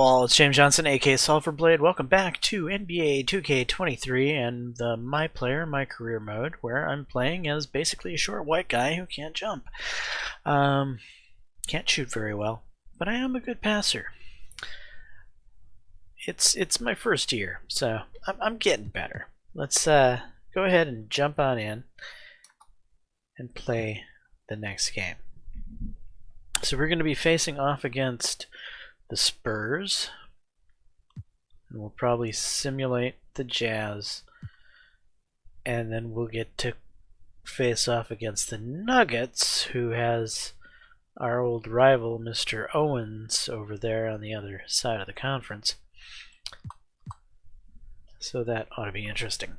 all, it's James Johnson, aka Sulfurblade. Welcome back to NBA 2K23 and the MyCareer mode, where I'm playing as basically a short white guy who can't jump. Can't shoot very well, but I am a good passer. It's my first year, so I'm getting better. Let's go ahead and jump on in and play the next game. So we're going to be facing off against the Spurs, and we'll probably simulate the Jazz, and then we'll get to face off against the Nuggets, who has our old rival Mr. Owens over there on the other side of the conference. So that ought to be interesting.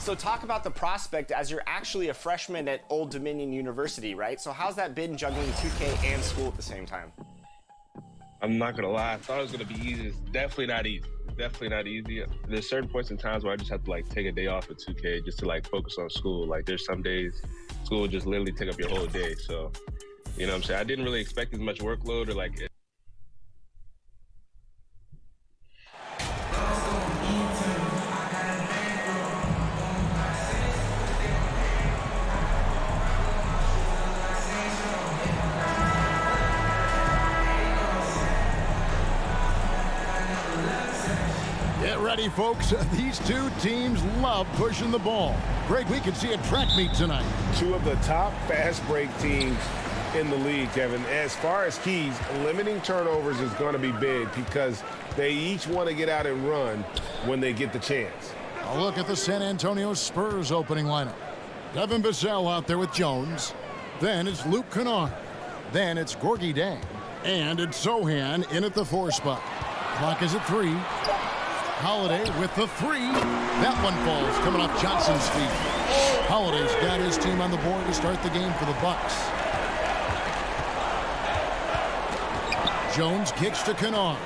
So talk about the prospect as you're actually a freshman at Old Dominion University, right? So how's that been juggling 2K and school at the same time? I'm not gonna lie, I thought it was gonna be easy. It's definitely not easy. Definitely not easy. There's certain points in times where I just have to like take a day off at 2K just to like focus on school. Like there's some days school will just literally take up your whole day. So, you know what I'm saying? I didn't really expect as much workload or like Ready, folks. These two teams love pushing the ball. Greg, we can see a track meet tonight. Two of the top fast break teams in the league, Kevin. As far as keys, limiting turnovers is going to be big because they each want to get out and run when they get the chance. A look at the San Antonio Spurs opening lineup. Devin Vassell out there with Jones. Then it's Luke Kennard. Then it's Gorgie Dang. And it's Sohan in at the 4 spot. Clock is at 3. Holiday with the 3. That one falls, coming off Johnson's feet. Holiday's got his team on the board to start the game for the Bucks. Jones kicks to Kennard.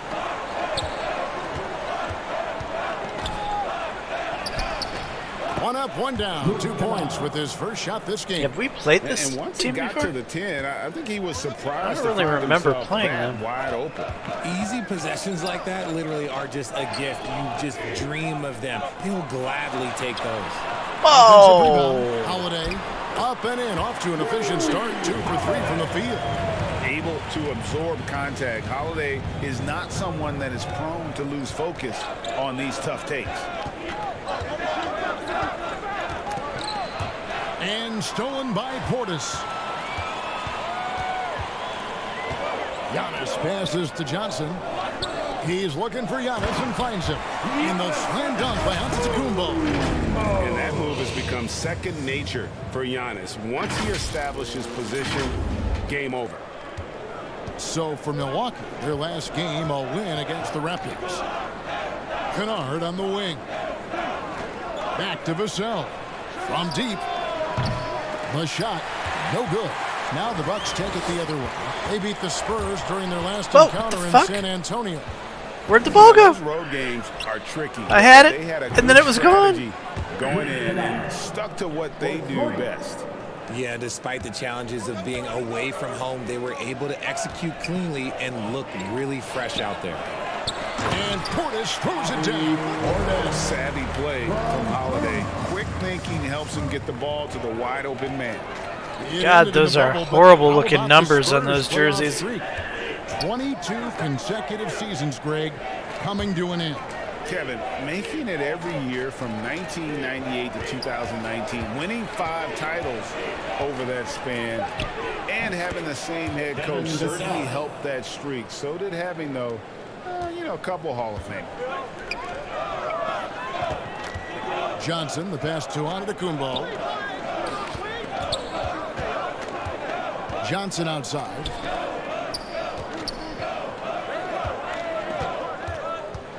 One up, one down. 2 points with his first shot this game. Have we played this and once team he got before? to the 10, I think he was surprised. I don't really remember playing them. Wide open. Easy possessions like that literally are just a gift. You just dream of them. He'll gladly take those. Oh! Holiday up and in, off to an efficient start. 2 for 3 from the field. Able to absorb contact. Holiday is not someone that is prone to lose focus on these tough takes. And stolen by Portis. Giannis passes to Johnson. He's looking for Giannis and finds him. And the slam dunk by Antetokounmpo. And that move has become second nature for Giannis. Once he establishes position, game over. So for Milwaukee, their last game, a win against the Raptors. Kennard on the wing. Back to Vassell. From deep. The shot, no good. Now the Bucks take it the other way. They beat the Spurs during their last encounter in San Antonio. Where'd the ball go? Those road games are tricky. I had it, They had a and then it was gone. Going in and stuck to what they do best. Yeah, despite the challenges of being away from home, they were able to execute cleanly and look really fresh out there. And Portis throws it down. Portis, savvy play from Holiday. Quick thinking helps him get the ball to the wide open man. God, those are horrible looking numbers on those jerseys. 22 consecutive seasons, Greg, coming to an end. Kevin, making it every year from 1998 to 2019, winning 5 titles over that span, and having the same head coach certainly helped that streak. So did having, though, a couple Hall of Fame. Johnson, the pass to Antetokounmpo. Johnson outside.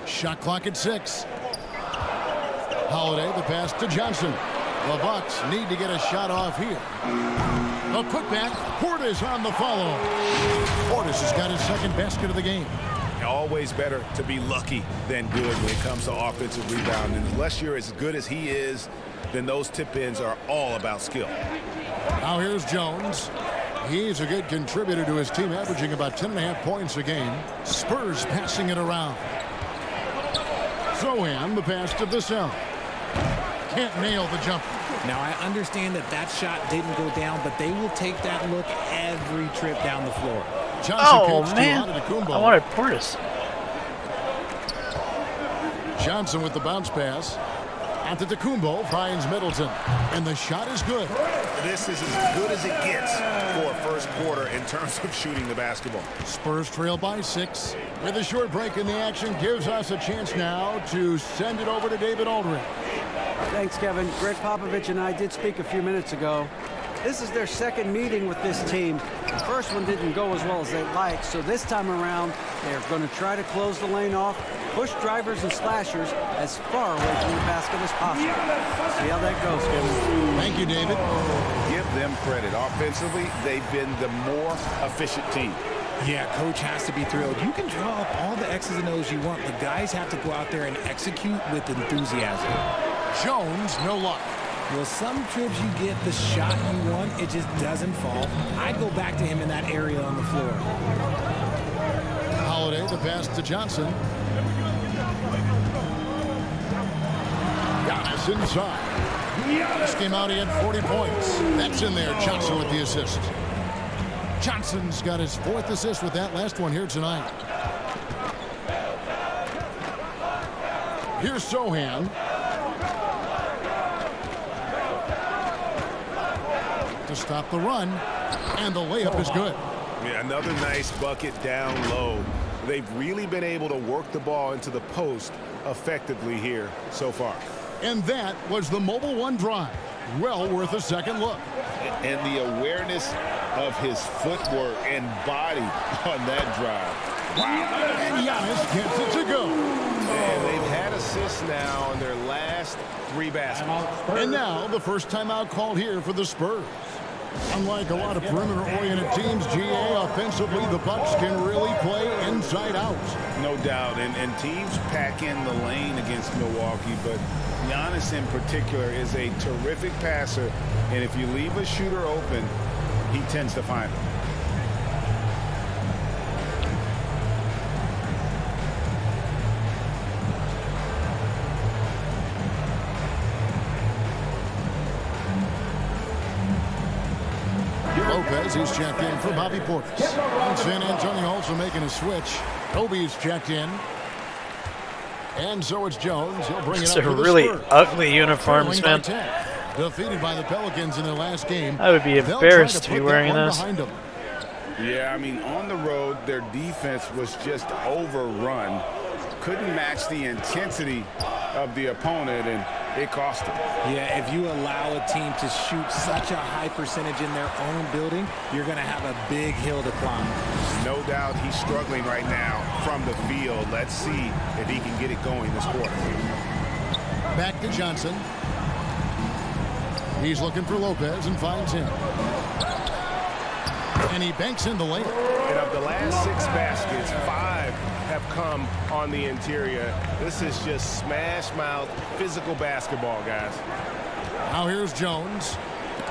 Shot clock at 6. Holiday, the pass to Johnson. The Bucks need to get a shot off here. A putback. Portis on the follow. Portis has got his second basket of the game. Always better to be lucky than good when it comes to offensive rebounding. Unless you're as good as he is, then those tip-ins are all about skill. Now here's Jones. He's a good contributor to his team, averaging about 10.5 points a game. Spurs passing it around. Zohan, the pass to Vassell. Can't nail the jumper. Now, I understand that shot didn't go down, but they will take that look every trip down the floor. Johnson Oh, kicks man. to Antetokounmpo. I wanted Portis. Johnson with the bounce pass. Antetokounmpo finds Middleton. And the shot is good. This is as good as it gets for a first quarter in terms of shooting the basketball. Spurs trail by 6. With a short break in the action, gives us a chance now to send it over to David Aldridge. Thanks, Kevin. Greg Popovich and I did speak a few minutes ago. This is their second meeting with this team. The first one didn't go as well as they'd like, so this time around, they're going to try to close the lane off, push drivers and slashers as far away from the basket as possible. See how that goes, Kevin. Thank you, David. Give them credit. Offensively, they've been the more efficient team. Yeah, coach has to be thrilled. You can draw up all the X's and O's you want, but guys have to go out there and execute with enthusiasm. Jones, no luck. Well, some trips you get the shot you want, it just doesn't fall. I'd go back to him in that area on the floor. Holiday, the pass to Johnson. Giannis inside. This came out, he had 40 points. That's in there. Johnson with the assist. Johnson's got his 4th assist with that last one here tonight. Here's Zohan. To stop the run, and the layup is good. Yeah, another nice bucket down low. They've really been able to work the ball into the post effectively here so far. And that was the Mobile One drive. Well worth a second look. And the awareness of his footwork and body on that drive. Wow. And Giannis gets it to go. And they've had assists now on their last 3 baskets. And now the first timeout called here for the Spurs. Unlike a lot of perimeter-oriented teams, GA, offensively, the Bucks can really play inside out. No doubt. And teams pack in the lane against Milwaukee, but Giannis in particular is a terrific passer. And if you leave a shooter open, he tends to find it. Lopez, he's checked in for Bobby Portis. And San Antonio also making a switch. Kobe's checked in. And so it's Jones. He'll bring it It's up a for the really Spurs. ugly uniforms, Trailing by man. 10. Defeated by the Pelicans in their last game. I would be They'll embarrassed try to be put wearing that one those. behind them. Yeah, I mean, on the road, their defense was just overrun. Couldn't match the intensity of the opponent, and it cost them. Yeah, if you allow a team to shoot such a high percentage in their own building, you're going to have a big hill to climb. No doubt he's struggling right now from the field. Let's see if he can get it going this quarter. Back to Johnson. He's looking for Lopez and finds him. And he banks in the layup. And of the last 6 baskets, 5 have come on the interior. This is just smash mouth physical basketball, guys. Now here's Jones.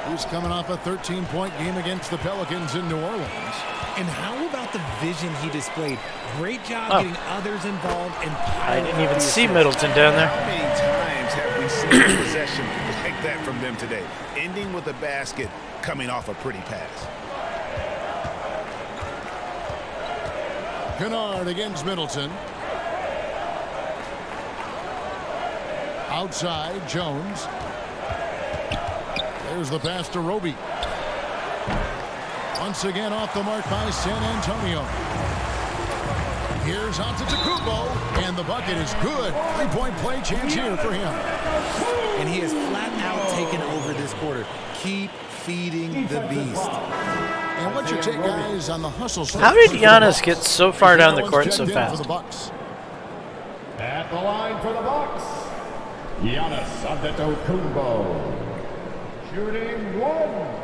He's coming off a 13-point game against the Pelicans in New Orleans. And how about the vision he displayed? Great job getting others involved. And I didn't even see Middleton down there. How many times have we seen a possession like that from them today? Ending with a basket, coming off a pretty pass. Kennard against Middleton. Outside, Jones. There's the pass to Roby. Once again off the mark by San Antonio. Here's Antetokounmpo, and the bucket is good. 3-point play chance here for him. And he has flat out taken over this quarter. Keep feeding the beast. And what's your take, guys, on the hustle? How did Giannis get so far down the court so For fast? the Bucks. At the line for the Bucks, Giannis Antetokounmpo, shooting 1.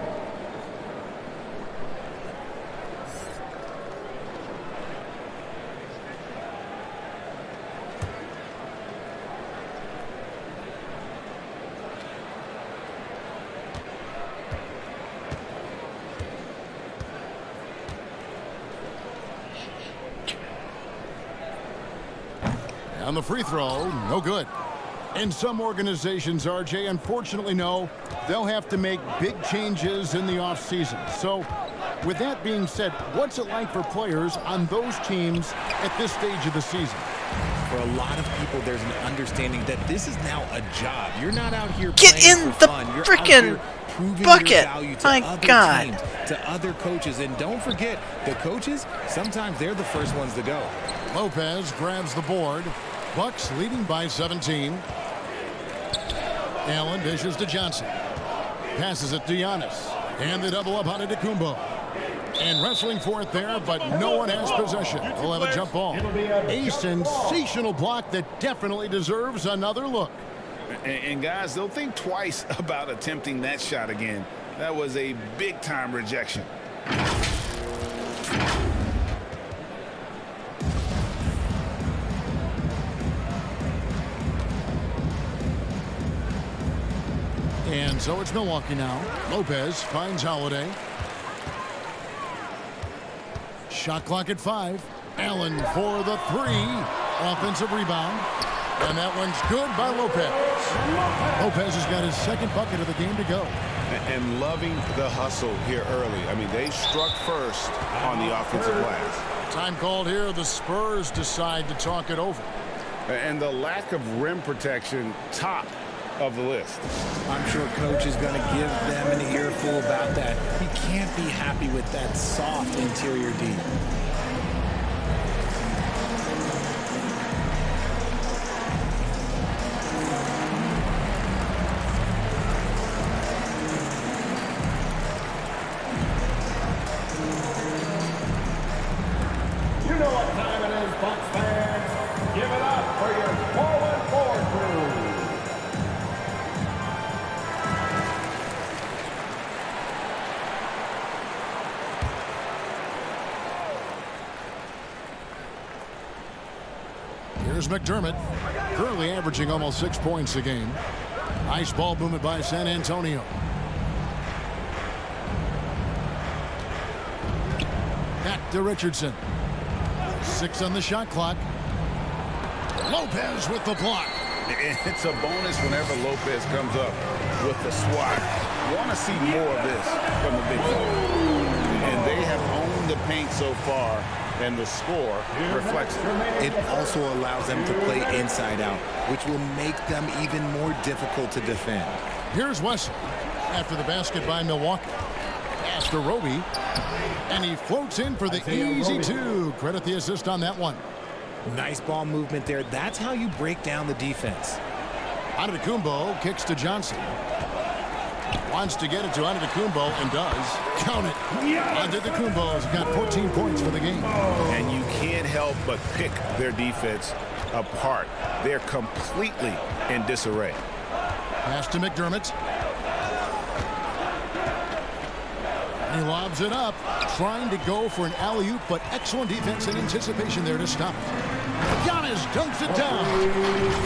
On the free throw, no good. In some organizations, RJ, unfortunately, no, they'll have to make big changes in the offseason. So, with that being said, what's it like for players on those teams at this stage of the season? For a lot of people, there's an understanding that this is now a job. You're not out here Get playing in for the fun. You're frickin' out here proving bucket. your value to My other God. teams, to other coaches. And don't forget, the coaches, sometimes they're the first ones to go. Lopez grabs the board. Bucks leading by 17. Allen dishes to Johnson. Passes it to Giannis. And they double up on Antetokounmpo. And wrestling for it there, but no one has possession. We'll have a jump ball. A sensational block that definitely deserves another look. And guys, they'll think twice about attempting that shot again. That was a big-time rejection. And so it's Milwaukee now. Lopez finds Holiday. Shot clock at 5. Allen for the 3. Offensive rebound. And that one's good by Lopez. Lopez has got his second bucket of the game to go. And loving the hustle here early. I mean, they struck first on the offensive glass. Time called here. The Spurs decide to talk it over. And the lack of rim protection, top of the list. I'm sure coach is going to give them an earful about that. He can't be happy with that soft interior D. You know what time it is, Bucks fans. Give it up for your forward crew. Here's McDermott, currently averaging almost 6 points a game. Nice ball movement by San Antonio. Back to Richardson. 6 on the shot clock. Lopez with the block. It's a bonus whenever Lopez comes up with the swat. Want to see more of this from the big man. And they have owned the paint so far, and the score reflects it. It also allows them to play inside out, which will make them even more difficult to defend. Here's Wesley after the basket by Milwaukee. Pass to Roby. And he floats in for the easy 2. Credit the assist on that one. Nice ball movement there. That's how you break down the defense. Antetokounmpo kicks to Johnson. Wants to get it to Antetokounmpo and does. Count it. Antetokounmpo's got 14 points for the game. And you can't help but pick their defense apart. They're completely in disarray. Pass to McDermott. He lobs it up, trying to go for an alley-oop, but excellent defense and anticipation there to stop it. Giannis dunks it down.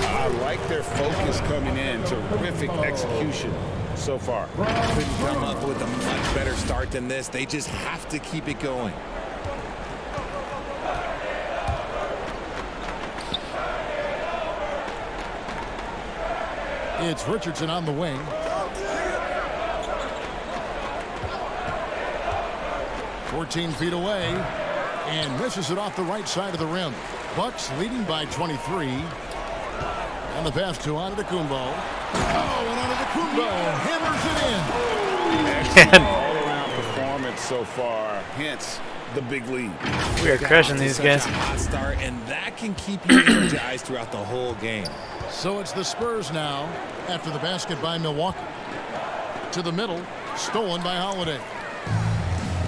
I like their focus coming in. Terrific execution so far. Couldn't come up with a much better start than this. They just have to keep it going. It's Richardson on the wing. "14 feet away and misses it off the right side of the rim. Bucks leading by 23. And the pass to Antetokounmpo. Oh, and Antetokounmpo hammers it in. Excellent all-around performance so far. Hence the big lead. We are crushing these guys. A hot start, and that can keep you energized throughout the whole game. So it's the Spurs now after the basket by Milwaukee. To the middle, stolen by Holiday.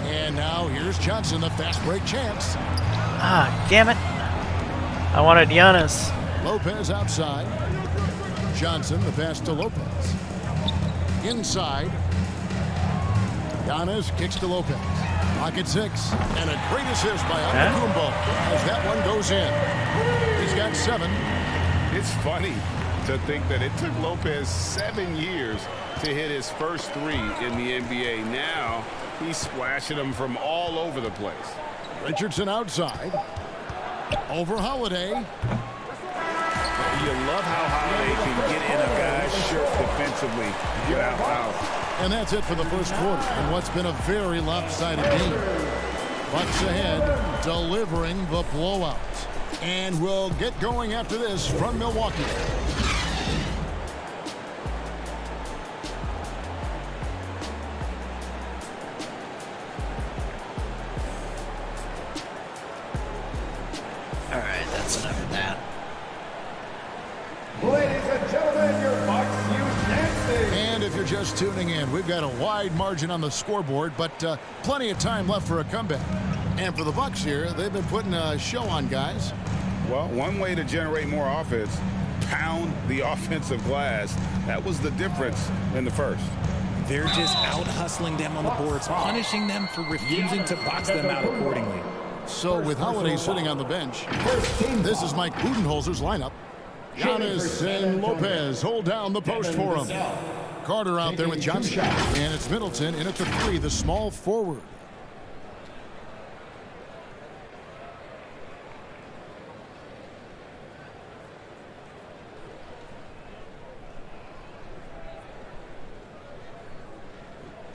And now here's Johnson, the fast break chance. Ah, damn it. I wanted Giannis. Lopez outside. Johnson, the pass to Lopez. Inside. Giannis kicks to Lopez. Pocket 6. And a great assist by Antetokounmpo as that one goes in. He's got 7. It's funny to think that it took Lopez 7 years to hit his first 3 in the NBA. Now he's splashing them from all over the place. Richardson outside. Over Holiday. You love how high they can get in a guy's shirt defensively without fouls. And that's it for the first quarter in what's been a very lopsided game. Bucks ahead, delivering the blowout. And we'll get going after this from Milwaukee. All right, that's enough of that. Ladies and gentlemen, your Bucks Unanimous. And if you're just tuning in, we've got a wide margin on the scoreboard, but plenty of time left for a comeback. And for the Bucks here, they've been putting a show on, guys. Well, one way to generate more offense, pound the offensive glass. That was the difference in the first. They're just out hustling them on the boards, punishing them for refusing to box them out accordingly. So with Holiday sitting on the bench, this is Mike Budenholzer's lineup. Giannis and Lopez hold down the post for him. Carter out there with Johnson. And it's Middleton in at the 3, the small forward.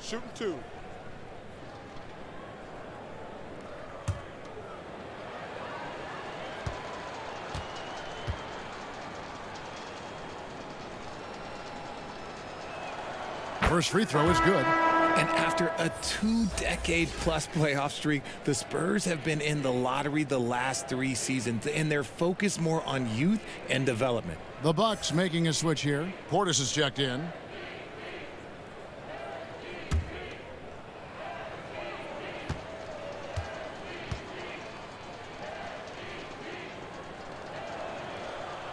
Shooting 2. First free throw is good. And after a 2-decade-plus playoff streak, the Spurs have been in the lottery the last 3 seasons, and they're focused more on youth and development. The Bucks making a switch here. Portis is checked in.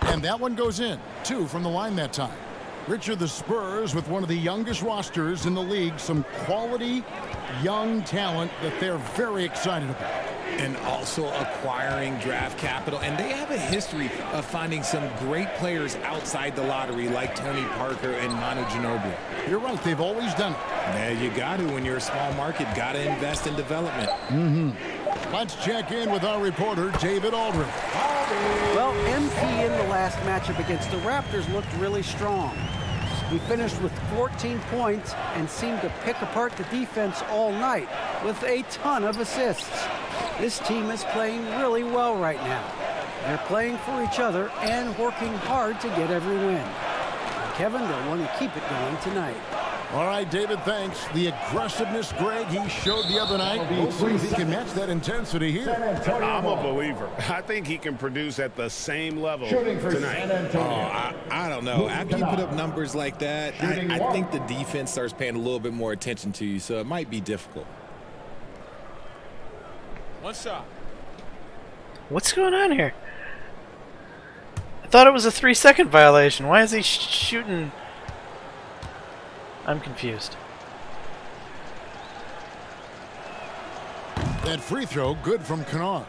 And that one goes in. 2 from the line that time. Richard, the Spurs with one of the youngest rosters in the league. Some quality young talent that they're very excited about. And also acquiring draft capital. And they have a history of finding some great players outside the lottery like Tony Parker and Manu Ginobili. You're right. They've always done it. Yeah, you got to when you're a small market. Got to invest in development. Let's check in with our reporter, David Aldridge. Well, MP in the last matchup against the Raptors looked really strong. He finished with 14 points and seemed to pick apart the defense all night with a ton of assists. This team is playing really well right now. They're playing for each other and working hard to get every win. Kevin, they'll want to keep it going tonight. All right, David, thanks. The aggressiveness, Greg, he showed the other night. We'll see if he can match that intensity here. I'm a believer. I think he can produce at the same level tonight. I don't know. After you put up numbers like that, I think the defense starts paying a little bit more attention to you, so it might be difficult. One shot. What's going on here? I thought it was a 3-second violation. Why is he shooting? I'm confused. That free throw, good from Kennard.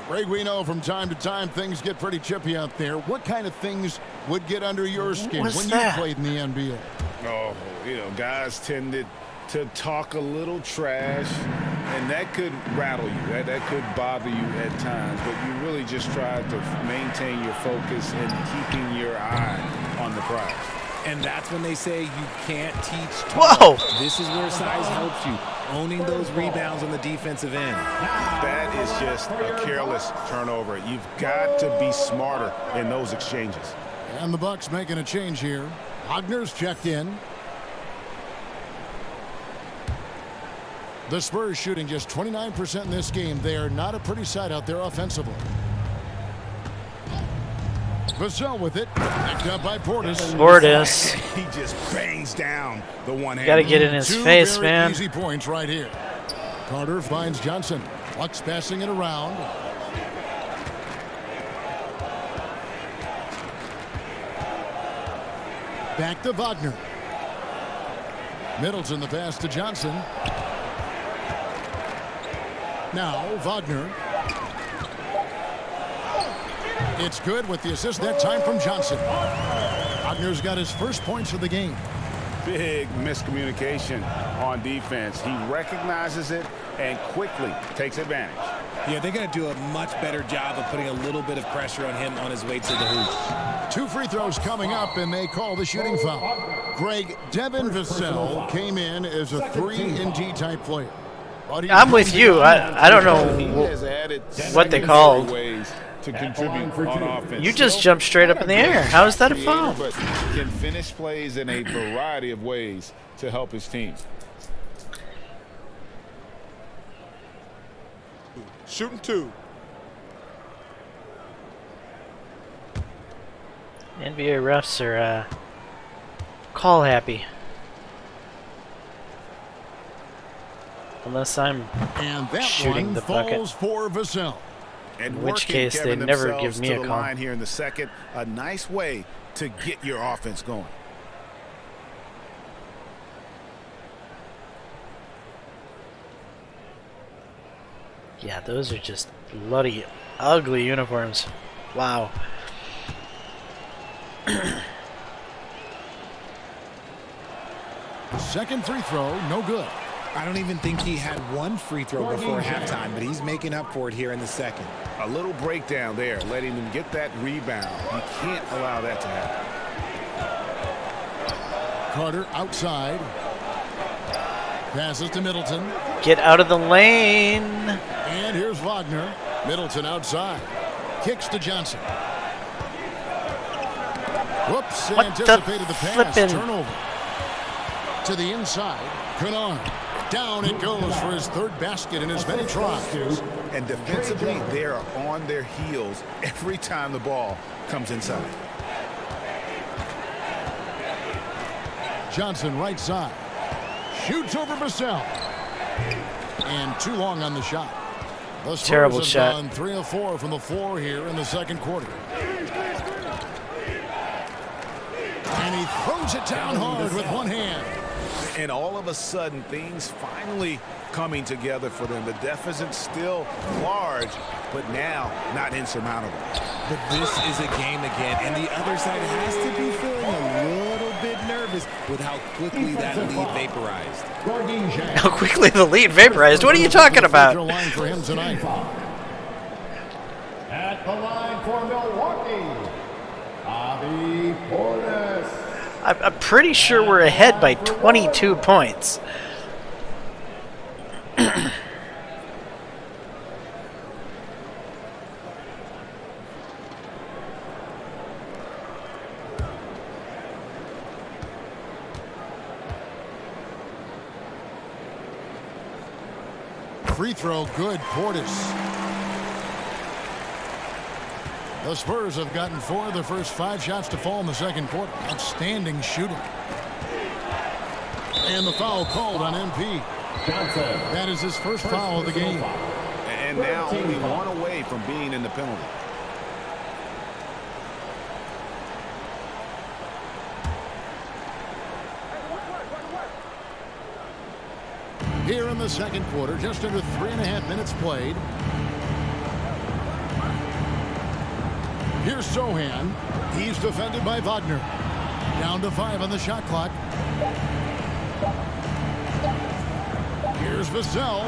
Greg, we know from time to time things get pretty chippy out there. What kind of things would get under your skin when you played in the NBA? Oh, guys tended to talk a little trash, and that could rattle you. That could bother you at times, but you really just try to maintain your focus and keeping your eye on the prize. And that's when they say you can't teach Whoa! This is where size helps you, owning those rebounds on the defensive end. That is just a careless turnover. You've got to be smarter in those exchanges. And the Bucks making a change here. Wagner's checked in. The Spurs shooting just 29% in this game. They are not a pretty sight out there offensively. Vassell with it, picked up by Portis. Portis. He just bangs down the one hand. Got to get in his face, man. Easy points right here. Carter finds Johnson. Bucks passing it around. Back to Wagner. Middleton the pass to Johnson. Now Wagner. It's good with the assist that time from Johnson. Wagner's got his first points of the game. Big miscommunication on defense. He recognizes it and quickly takes advantage. Yeah, they're going to do a much better job of putting a little bit of pressure on him on his way to the hoop. 2 free throws coming up, and they call the shooting foul. Greg, Devin Vassell came in as a 3-and-D type player. I'm with you. I don't know what they called. To contribute on offense. You just jumped straight up in the air. How is that a foul? But can finish plays in a variety of ways to help his team. Shooting 2. NBA refs are call happy. Unless I'm and that shooting one the bucket. falls for Vassell. And in which case they never give me a call. Line here in the second, a nice way to get your offense going. Yeah, those are just bloody ugly uniforms. Wow. Second free throw, no good. I don't even think he had one free throw before halftime, but he's making up for it here in the second. A little breakdown there, letting them get that rebound. You can't allow that to happen. Carter outside. Passes to Middleton. Get out of the lane. And here's Wagner. Middleton outside. Kicks to Johnson. Whoops, What anticipated the pass. flippin'? Turnover. To the inside. Kennard. Down it goes for his third basket in as many tries. And defensively, they are on their heels every time the ball comes inside. Johnson right side. Shoots over Vassell. And too long on the shot. The Spurs Terrible have shot. gone 3 of 4 from the floor here in the second quarter. And he throws it down hard with one hand. And all of a sudden, things finally coming together for them. The deficit's still large, but now not insurmountable. But this is a game again, and the other side has to be feeling a little bit nervous with how quickly that lead vaporized. How quickly the lead vaporized? What are you talking about? Line for him tonight. At the line for Milwaukee, Bobby Portis. I'm pretty sure we're ahead by 22 points. Free throw good, Portis. The Spurs have gotten 4 of their first 5 shots to fall in the second quarter. Outstanding shooting. And the foul called on MP. Johnson. That is his first foul of the game. And now only one away from being in the penalty. Here in the second quarter, just under 3.5 minutes played. Here's Sohan. He's defended by Wagner. Down to 5 on the shot clock. Here's Vassell.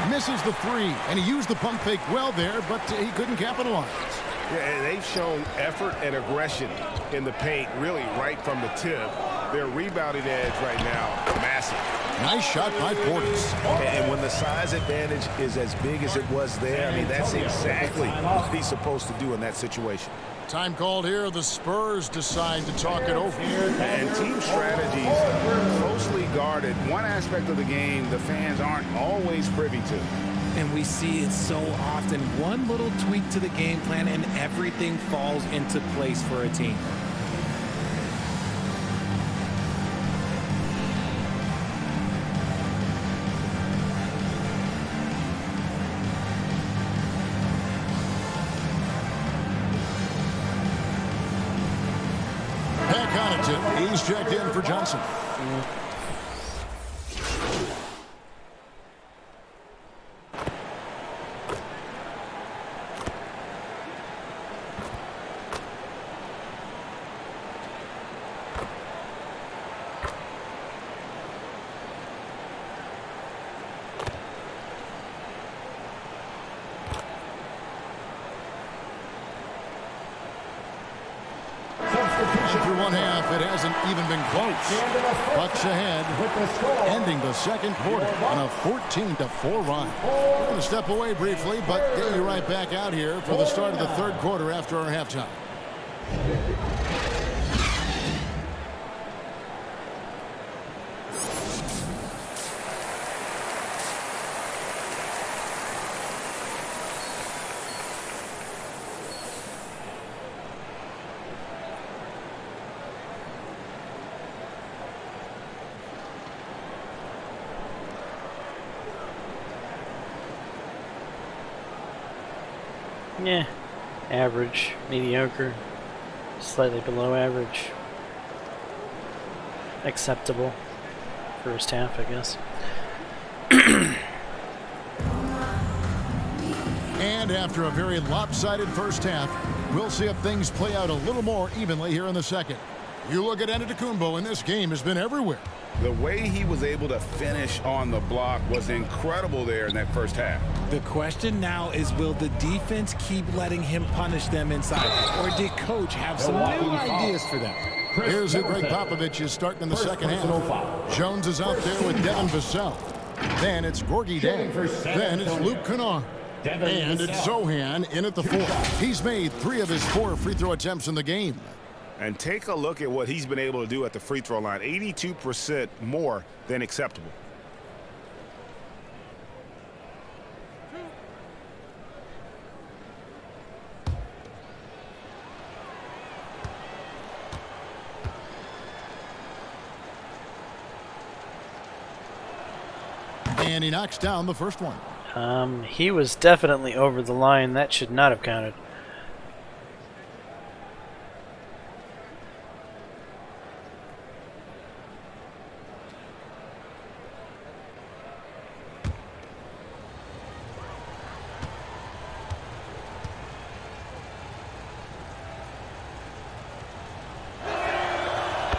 Misses the 3, and he used the pump fake well there, but he couldn't capitalize. Yeah, they've shown effort and aggression in the paint, really right from the tip. Their rebounding edge right now, massive. Nice shot by Portis. And when the size advantage is as big as it was there, I mean, that's exactly what he's supposed to do in that situation. Time called here. The Spurs decide to talk it over. And team strategies closely guarded. One aspect of the game the fans aren't always privy to. And we see it so often. One little tweak to the game plan and everything falls into place for a team. He's checked in for Johnson. substitution. Through one half, it hasn't even been close. Bucks ahead, With the score. ending the second quarter on a 14-4 run. We're going to step away briefly, but get you right back out here for the start of the third quarter after our halftime. Yeah, average, mediocre, slightly below average. Acceptable. First half, I guess. And after a very lopsided first half, we'll see if things play out a little more evenly here in the second. You look at Antetokounmpo, and this game has been everywhere. The way he was able to finish on the block was incredible there in that first half. The question now is, will the defense keep letting him punish them inside? Or did coach have some new ideas for them? Here's who Greg Popovich is starting in the second half. Jones is out there with Devin Vassell. Then it's Gorgie Day. Then it's Luke Kennard. And it's Zohan in at the fourth. He's made 3 of his 4 free throw attempts in the game. And take a look at what he's been able to do at the free throw line. 82% more than acceptable. And he knocks down the first one. He was definitely over the line. That should not have counted.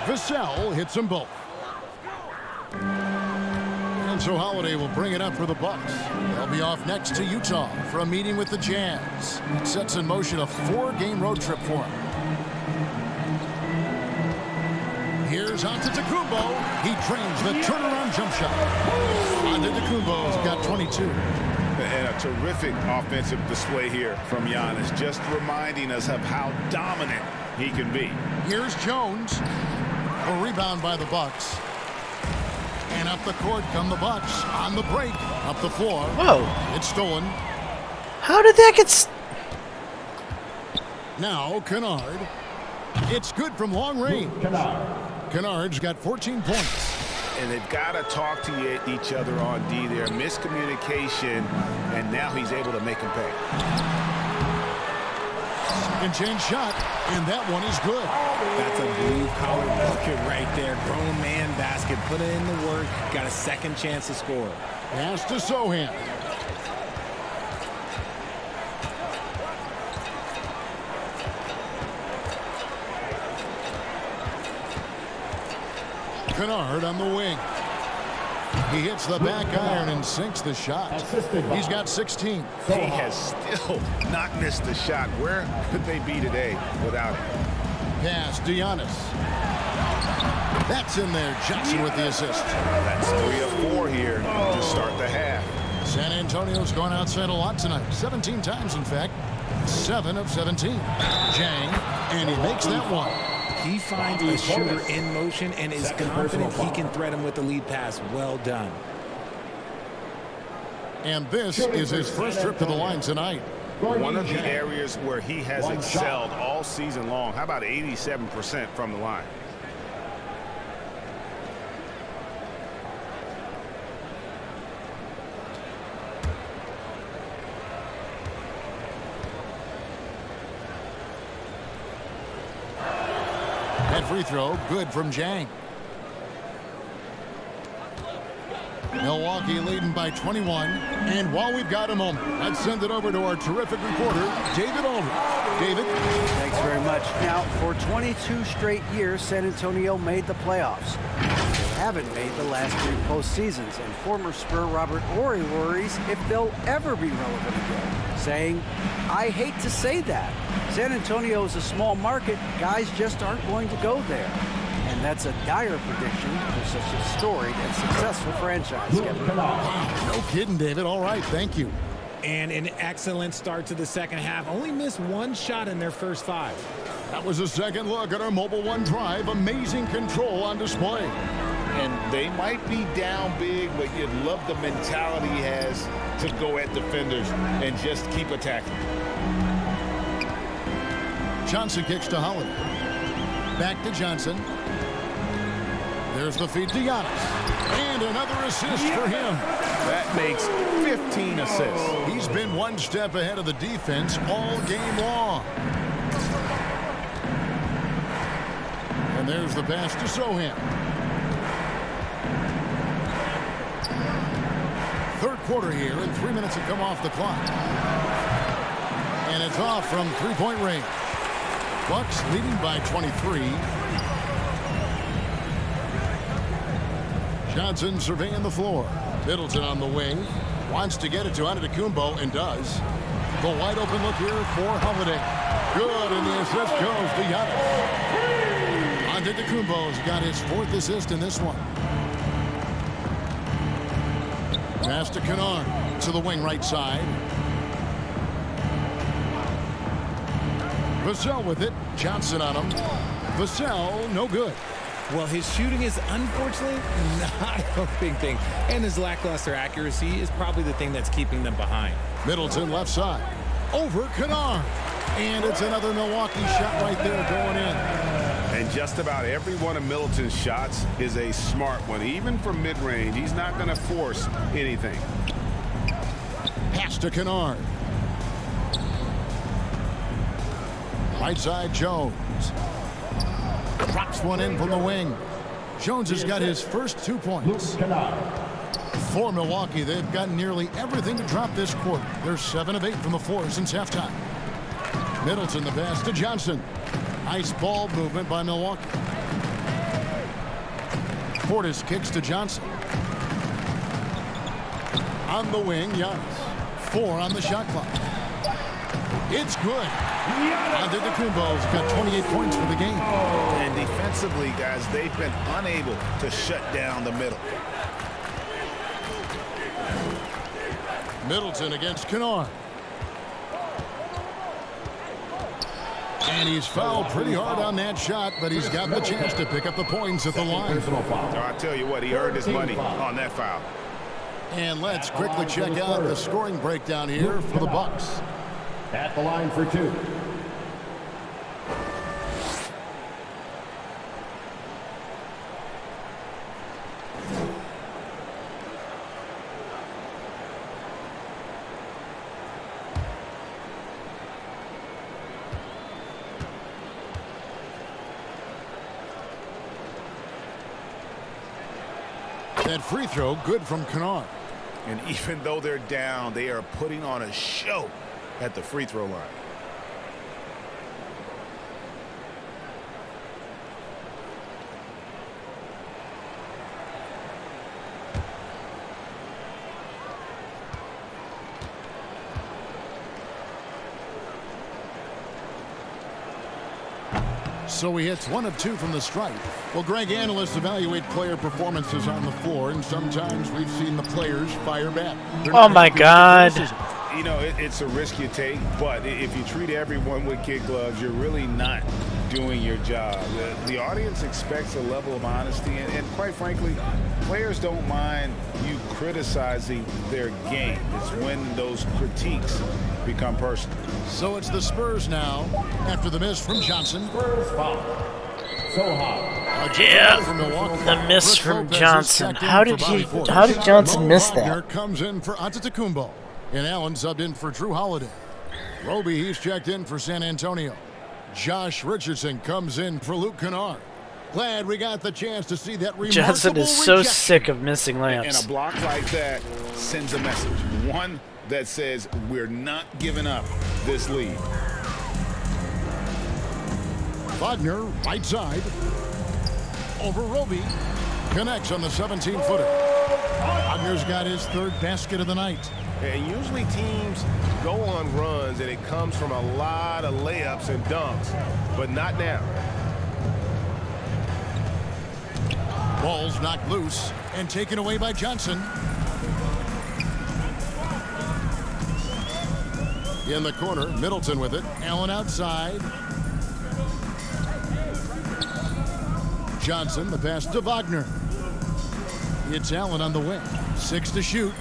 Vassell hits them both. And so Holiday will bring it up for the Bucks. They'll be off next to Utah for a meeting with the Jazz. It sets in motion a 4-game road trip for him. Here's Antetokounmpo. He trains the turnaround jump shot. Antetokounmpo's got 22. And a terrific offensive display here from Giannis, just reminding us of how dominant he can be. Here's Jones. A rebound by the Bucks. And up the court come the Bucks on the break. Up the floor. Whoa. It's stolen. How did that get... Now Kennard. It's good from long range. Kennard's got 14 points. And they've got to talk to each other on D there. Miscommunication, and now he's able to make him pay. Second chance shot, and that one is good. That's a blue-collar bucket right there. Grown man basket. Put in the work. Got a second chance to score. Pass to Zohan. Kennard on the wing. He hits the back iron and sinks the shot. He's got 16. He has still not missed a shot. Where could they be today without him? Pass to Giannis. That's in there. Johnson with the assist. That's 3 of 4 here to start the half. San Antonio's gone outside a lot tonight. 17 times, in fact. 7 of 17. Jang, and he makes that one. He finds a shooter in motion and is confident he can thread him with the lead pass. Well done. And this is his first trip to the line tonight. One of the areas where he has excelled all season long. How about 87% from the line? That free throw, good from Jang. Milwaukee leading by 21. And while we've got a moment, let's send it over to our terrific reporter, David Aldridge. David? Thanks very much. Now, for 22 straight years, San Antonio made the playoffs. They haven't made the last 3 postseasons, and former Spur Robert Horry worries if they'll ever be relevant again. saying, I hate to say that. San Antonio is a small market. Guys just aren't going to go there. And that's a dire prediction for such a storied and successful franchise, Kevin. No kidding, David. All right, thank you. And an excellent start to the second half. Only missed one shot in their first 5. That was a second look at our Mobile One drive. Amazing control on display. And they might be down big, but you'd love the mentality he has to go at defenders and just keep attacking. Johnson kicks to Holiday. Back to Johnson. There's the feed to Giannis. And another assist for him. That makes 15 assists. He's been one step ahead of the defense all game long. And there's the pass to Sohan. Third quarter here, and 3 minutes have come off the clock. And it's off from three-point range. Bucks leading by 23. Johnson surveying the floor. Middleton on the wing. Wants to get it to Antetokounmpo and does. The wide open look here for Holiday. Good, and the assist goes to Giannis. Antetokounmpo's got his 4th assist in this one. Pass to Kennard to the wing right side. Vassell with it. Johnson on him. Vassell, no good. Well, his shooting is unfortunately not a big thing. And his lackluster accuracy is probably the thing that's keeping them behind. Middleton left side. Over Kennard. And it's another Milwaukee shot right there going in. And just about every one of Middleton's shots is a smart one. Even from mid-range, he's not going to force anything. Pass to Kennard. Right side, Jones. Drops one in from the wing. Jones has got his first 2 points. For Milwaukee, they've gotten nearly everything to drop this quarter. They're 7 of 8 from the floor since halftime. Middleton the pass to Johnson. Nice ball movement by Milwaukee. Portis kicks to Johnson. On the wing, Giannis. 4 on the shot clock. It's good. Antetokounmpo's got 28 points for the game. And defensively, guys, they've been unable to shut down the middle. Middleton against Kennard. And he's fouled pretty hard on that shot, but he's got the chance to pick up the points at the line. I tell you what, he earned his money on that foul. And let's quickly check out the scoring breakdown here for the Bucks. At the line for 2. That free throw good from Kennard. And even though they're down, they are putting on a show at the free throw line. So he hits 1 of 2 from the stripe. Well, Greg, analysts evaluate player performances on the floor, and sometimes we've seen the players fire back. Oh my God. You know, it's a risk you take, but if you treat everyone with kid gloves, you're really not doing your job. The audience expects a level of honesty, and quite frankly, players don't mind you criticizing their game. It's when those critiques become personal. So it's the Spurs now after the miss from Johnson. Spurs foul. So hot. Yeah, the miss from Johnson. How did Johnson miss that? Wagner comes in for Antetokounmpo, and Allen subbed in for Drew Holiday. Roby, he's checked in for San Antonio. Josh Richardson comes in for Luke Kennard. Glad we got the chance to see that remarkable Johnson is so rejection. sick of missing And layups. a block like that sends a message. One that says we're not giving up this lead. Wagner, right side. Over Roby. Connects on the 17-footer. Wagner's got his 3rd basket of the night. And usually teams go on runs and it comes from a lot of layups and dunks, but not now. Ball's knocked loose and taken away by Johnson. In the corner, Middleton with it. Allen outside. Johnson, the pass to Wagner. It's Allen on the wing. 6 to shoot.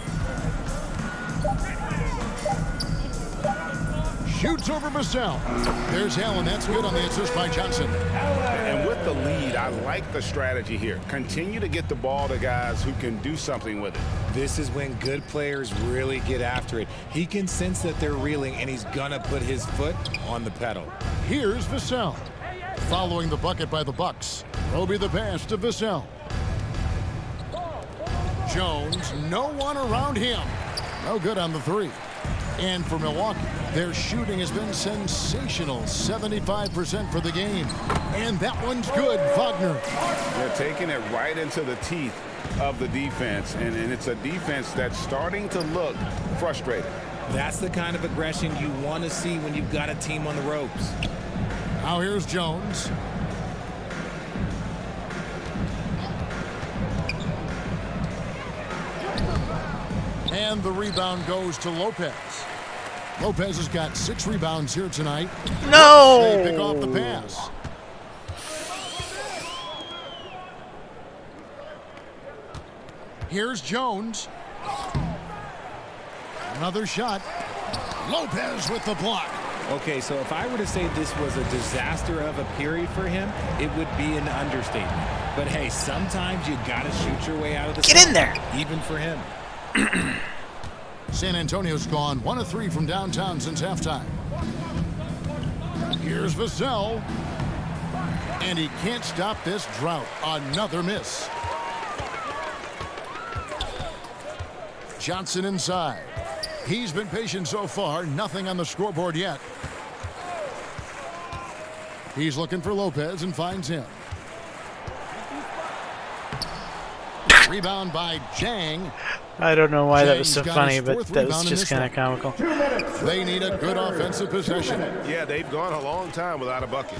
Shoots over Vassell. There's Allen. That's good on the assist by Johnson. And with the lead, I like the strategy here. Continue to get the ball to guys who can do something with it. This is when good players really get after it. He can sense that they're reeling, and he's going to put his foot on the pedal. Here's Vassell. Following the bucket by the Bucks. Roby the pass to Vassell. Jones, no one around him. No good on the three. And for Milwaukee, their shooting has been sensational. 75% for the game. And that one's good. Wagner. They're taking it right into the teeth of the defense. And it's a defense that's starting to look frustrated. That's the kind of aggression you want to see when you've got a team on the ropes. Now here's Jones. And the rebound goes to Lopez. Lopez has got 6 rebounds here tonight. No! They pick off the pass. Here's Jones. Another shot. Lopez with the block. Okay, so if I were to say this was a disaster of a period for him, it would be an understatement. But hey, sometimes you got to shoot your way out of the Get in there. Even for him. San Antonio's gone 1 of 3 from downtown since halftime. Here's Vassell. And he can't stop this drought. Another miss. Johnson inside. He's been patient so far. Nothing on the scoreboard yet. He's looking for Lopez and finds him. Rebound by Jang. I don't know why that was so Jang's got funny, his but fourth that was rebound in just this kind of one. comical. They need a good offensive possession. Yeah, they've gone a long time without a bucket.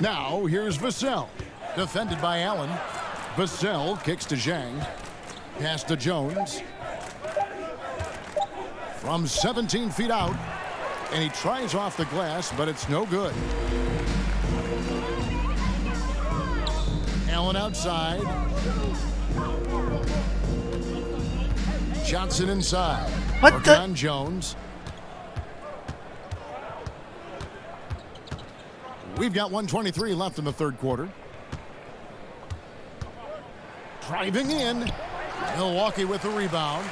Now here's Vassell. Defended by Allen. Vassell kicks to Zhang. Pass to Jones. From 17 feet out. And he tries off the glass, but it's no good. Allen outside. Johnson inside. What Work the? on Jones. We've got 1:23 left in the third quarter. Driving in. Milwaukee with the rebound.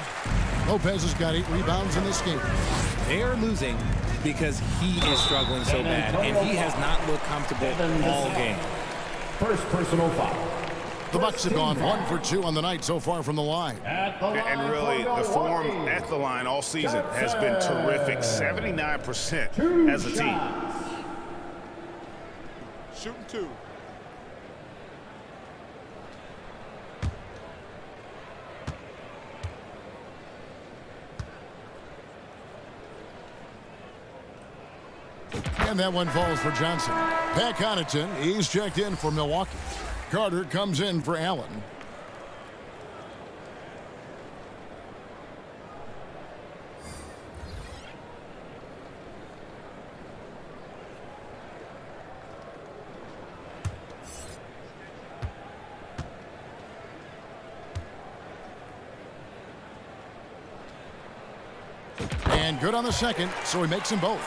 Lopez has got 8 rebounds in this game. They are losing because he is struggling so bad, and he has not looked comfortable all game. First personal foul. The Bucks have gone 1 for 2 on the night so far from the line. And really, the form at the line all season has been terrific. 79% as a team. Shooting 2. And that one falls for Johnson. Pat Connaughton, he's checked in for Milwaukee. Carter comes in for Allen. And good on the second, so he makes them both.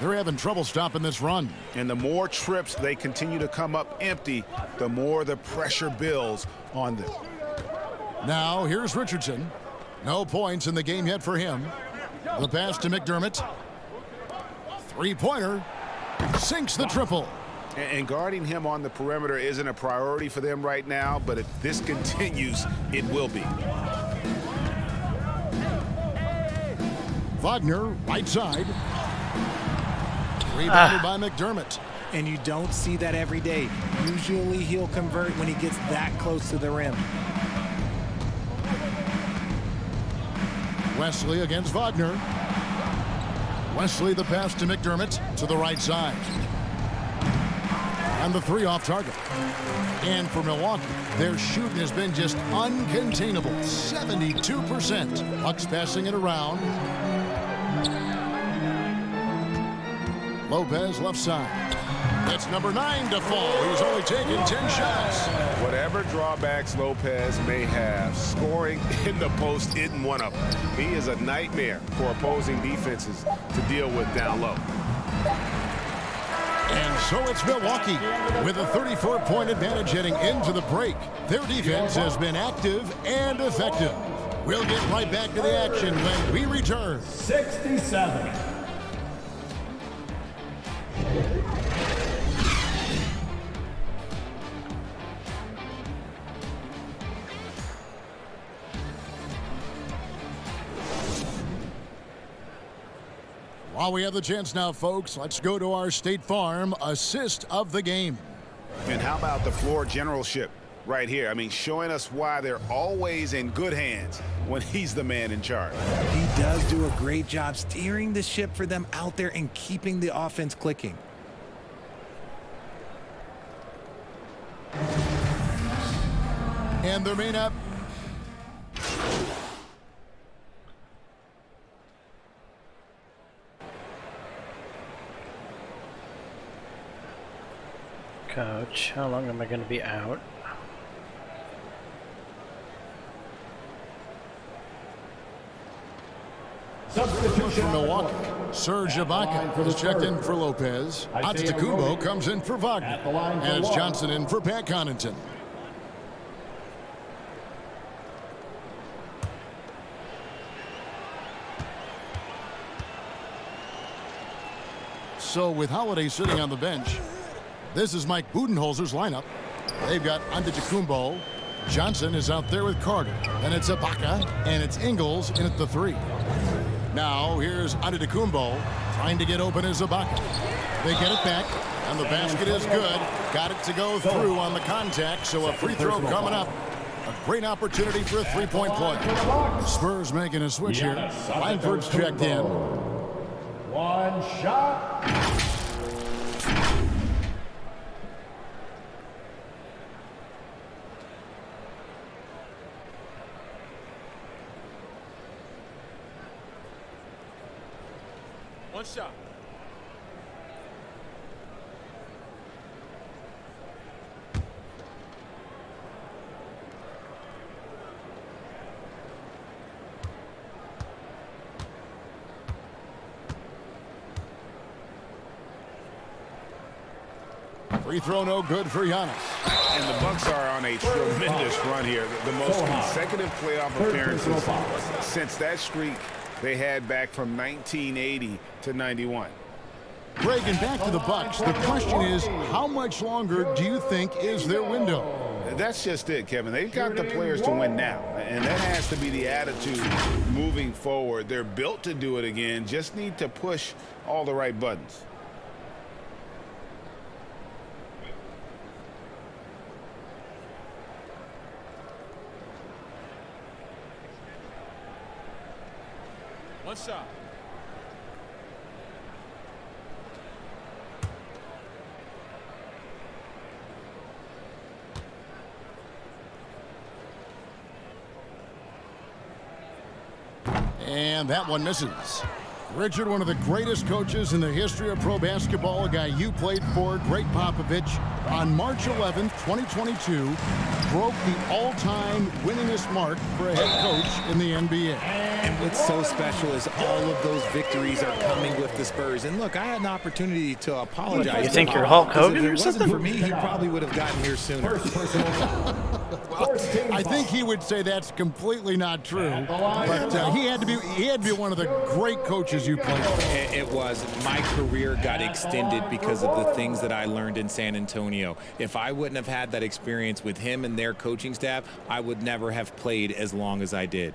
They're having trouble stopping this run. And the more trips they continue to come up empty, the more the pressure builds on them. Now here's Richardson. No points in the game yet for him. The pass to McDermott. Three-pointer. Sinks the triple. And guarding him on the perimeter isn't a priority for them right now, but if this continues, it will be. Wagner, right side. Rebounded by McDermott. and you don't see that every day. Usually he'll convert when he gets that close to the rim. Wesley against Wagner. Wesley the pass to McDermott to the right side. And the three off target. And for Milwaukee, their shooting has been just uncontainable. 72%. Bucks passing it around. Lopez left side. That's number 9 to fall. He's only taken 10 shots. Whatever drawbacks Lopez may have, scoring in the post isn't one of them. He is a nightmare for opposing defenses to deal with down low. And so it's Milwaukee with a 34-point advantage heading into the break. Their defense has been active and effective. We'll get right back to the action when we return. 67. While we have the chance now, folks, let's go to our State Farm assist of the game. And how about the floor generalship right here? I mean, showing us why they're always in good hands when he's the man in charge. He does do a great job steering the ship for them out there and keeping the offense clicking. And their main up. Coach, how long am I going to be out? Substitution for Milwaukee. Serge Ibaka is checked in for Lopez. Antetokounmpo comes in for Wagner. And it's Johnson in for Pat Connaughton. So with Holiday sitting on the bench, this is Mike Budenholzer's lineup. They've got Antetokounmpo. Johnson is out there with Carter. And it's Ibaka, and it's Ingles in at the 3. Now here's Antetokounmpo trying to get open as Ibaka. They get it back, and the basket is good. Got it to go through on the contact, so a free throw coming up. A great opportunity for a three-point play. Spurs making a switch here. Langford's checked in. One shot. One shot. Free throw no good for Giannis. And the Bucks are on a tremendous run here. The most consecutive playoff appearances since that streak they had back from 1980 to 91. Greg, and back to the Bucks. The question is, how much longer do you think is their window? That's just it, Kevin. They've got the players to win now, and that has to be the attitude moving forward. They're built to do it again, just need to push all the right buttons. One shot. And that one misses. Richard, one of the greatest coaches in the history of pro basketball, a guy you played for, Greg Popovich, on March 11th, 2022, broke the all-time winningest mark for a head coach in the NBA. And what's so special is all of those victories are coming with the Spurs. And look, I had an opportunity to apologize. You think you're Hulk Hogan or something? If it wasn't for me, he probably would have gotten here sooner. Well, I think he would say that's completely not true. But he had to be one of the great coaches you played with. It was. My career got extended because of the things that I learned in San Antonio. If I wouldn't have had that experience with him and their coaching staff, I would never have played as long as I did.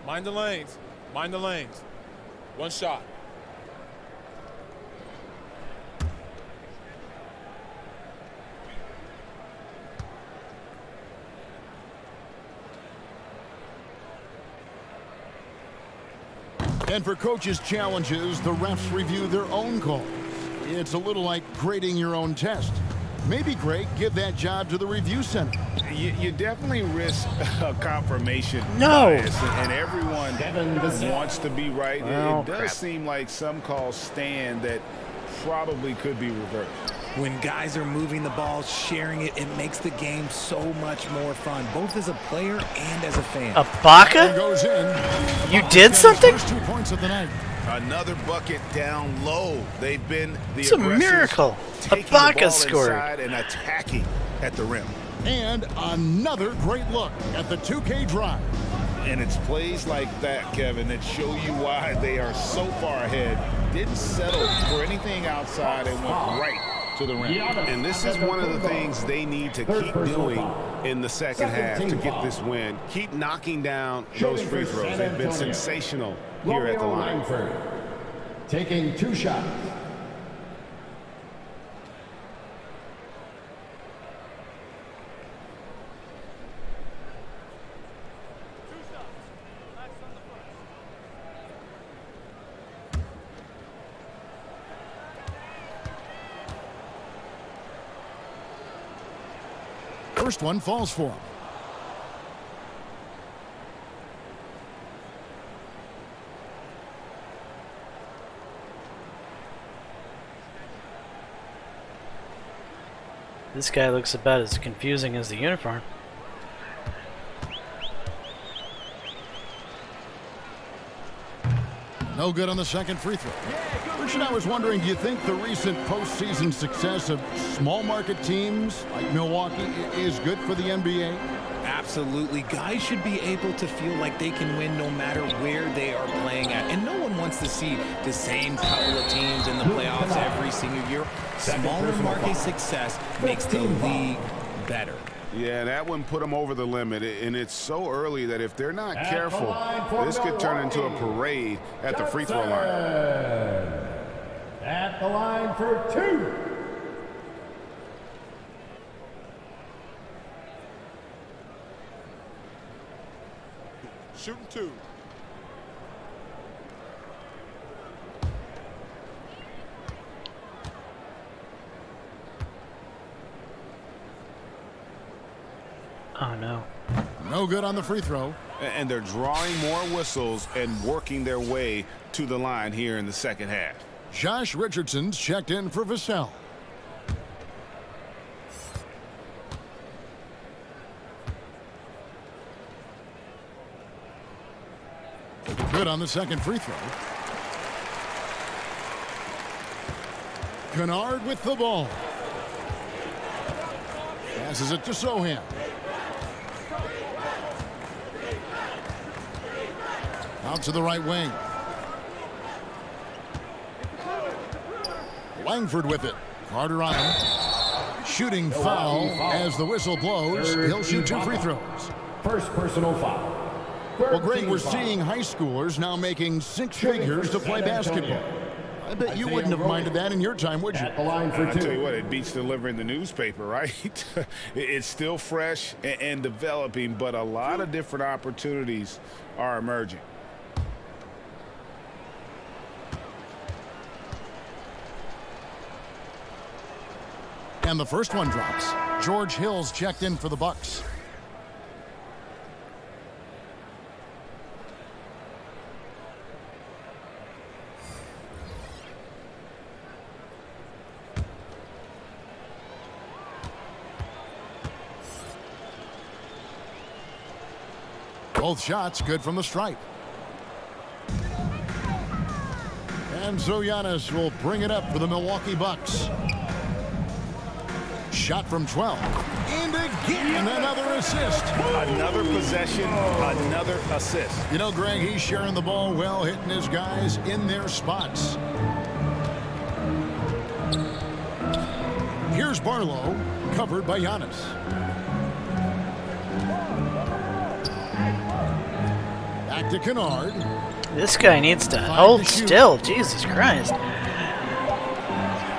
Mind the lanes. Mind the lanes. One shot. And for coaches' challenges, the refs review their own calls. It's a little like grading your own test. Maybe, Greg, give that job to the review center. You definitely risk a confirmation No. bias, and everyone wants to be right. Oh, It does crap. seem like some calls stand that probably could be reversed. When guys are moving the ball, sharing it, it makes the game so much more fun, both as a player and as a fan. There Ibaka? goes in. You did something? First 2 points of the night. Another bucket down low. They've been the It's a aggressors, miracle. taking the Ibaka ball scored. inside and attacking at the rim. And another great look at the 2K drive. And it's plays like that, Kevin, that show you why they are so far ahead. Didn't settle for anything outside and went right to the rim. And this is one of the things they need to keep doing in the second half to get this win. Keep knocking down those free throws. They've been sensational here at the line. Taking 2 shots. First one falls for him. This guy looks about as confusing as the uniform. No good on the second free throw. Richard, I was wondering, do you think the recent postseason success of small market teams like Milwaukee is good for the NBA? Absolutely. Guys should be able to feel like they can win no matter where they are playing at. And no one wants to see the same couple of teams in the playoffs every single year. Smaller market success makes the league better. Yeah, that one put them over the limit, and it's so early that if they're not careful, this could turn into a parade at the free throw line. At the line for 2. Shooting 2. Oh no. No good on the free throw. And they're drawing more whistles and working their way to the line here in the second half. Josh Richardson's checked in for Vassell. Good on the second free throw. Kennard with the ball. Passes it to Sohan. Out to the right wing. Langford with it. Carter on him. Shooting foul as the whistle blows. He'll shoot 2 free throws. First personal foul. Well, Greg, we're seeing high schoolers now making 6 figures to play basketball. I bet you wouldn't have minded that in your time, would you? At the line for I 2. tell you what, it beats delivering the newspaper, right? It's still fresh and developing, but a lot of different opportunities are emerging. And the first one drops. George Hill's checked in for the Bucks. Both shots good from the stripe. And so Giannis will bring it up for the Milwaukee Bucks. Shot from 12. And again, another assist. Another possession, another assist. You know, Greg, he's sharing the ball well, hitting his guys in their spots. Here's Barlow, covered by Giannis. Back to Kennard. This guy needs to hold still. Jesus Christ.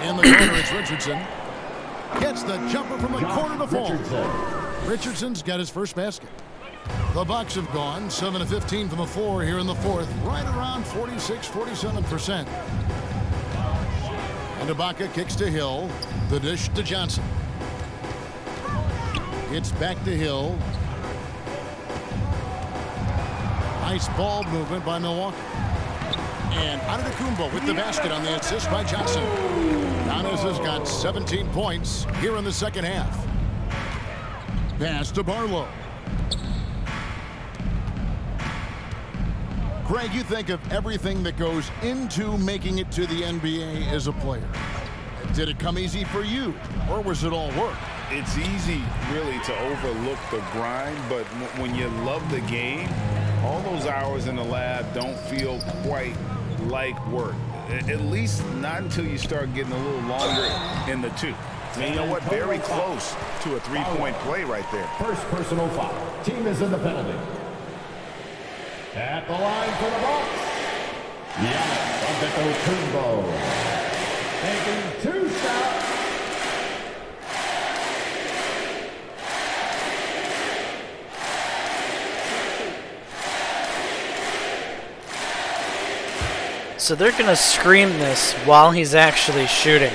In the corner, it's Richardson. Gets the jumper from the corner to fall. Richardson's got his first basket. The Bucks have gone 7 of 15 from the floor here in the fourth, right around 46-47%. And Ibaka kicks to Hill. The dish to Johnson. It's back to Hill. Nice ball movement by Milwaukee. And Antetokounmpo with the basket on the assist by Johnson. Giannis has got 17 points here in the second half. Pass to Barlow. Greg, you think of everything that goes into making it to the NBA as a player. Did it come easy for you, or was it all work? It's easy, really, to overlook the grind, but when you love the game, all those hours in the lab don't feel quite like work. At least not until you start getting a little longer in the two. I mean, you know what? Very close to a three-point play right there. First personal foul. Team is in the penalty. At the line for the Bucks, Antetokounmpo. Taking 2 shots. So they're going to scream this while he's actually shooting.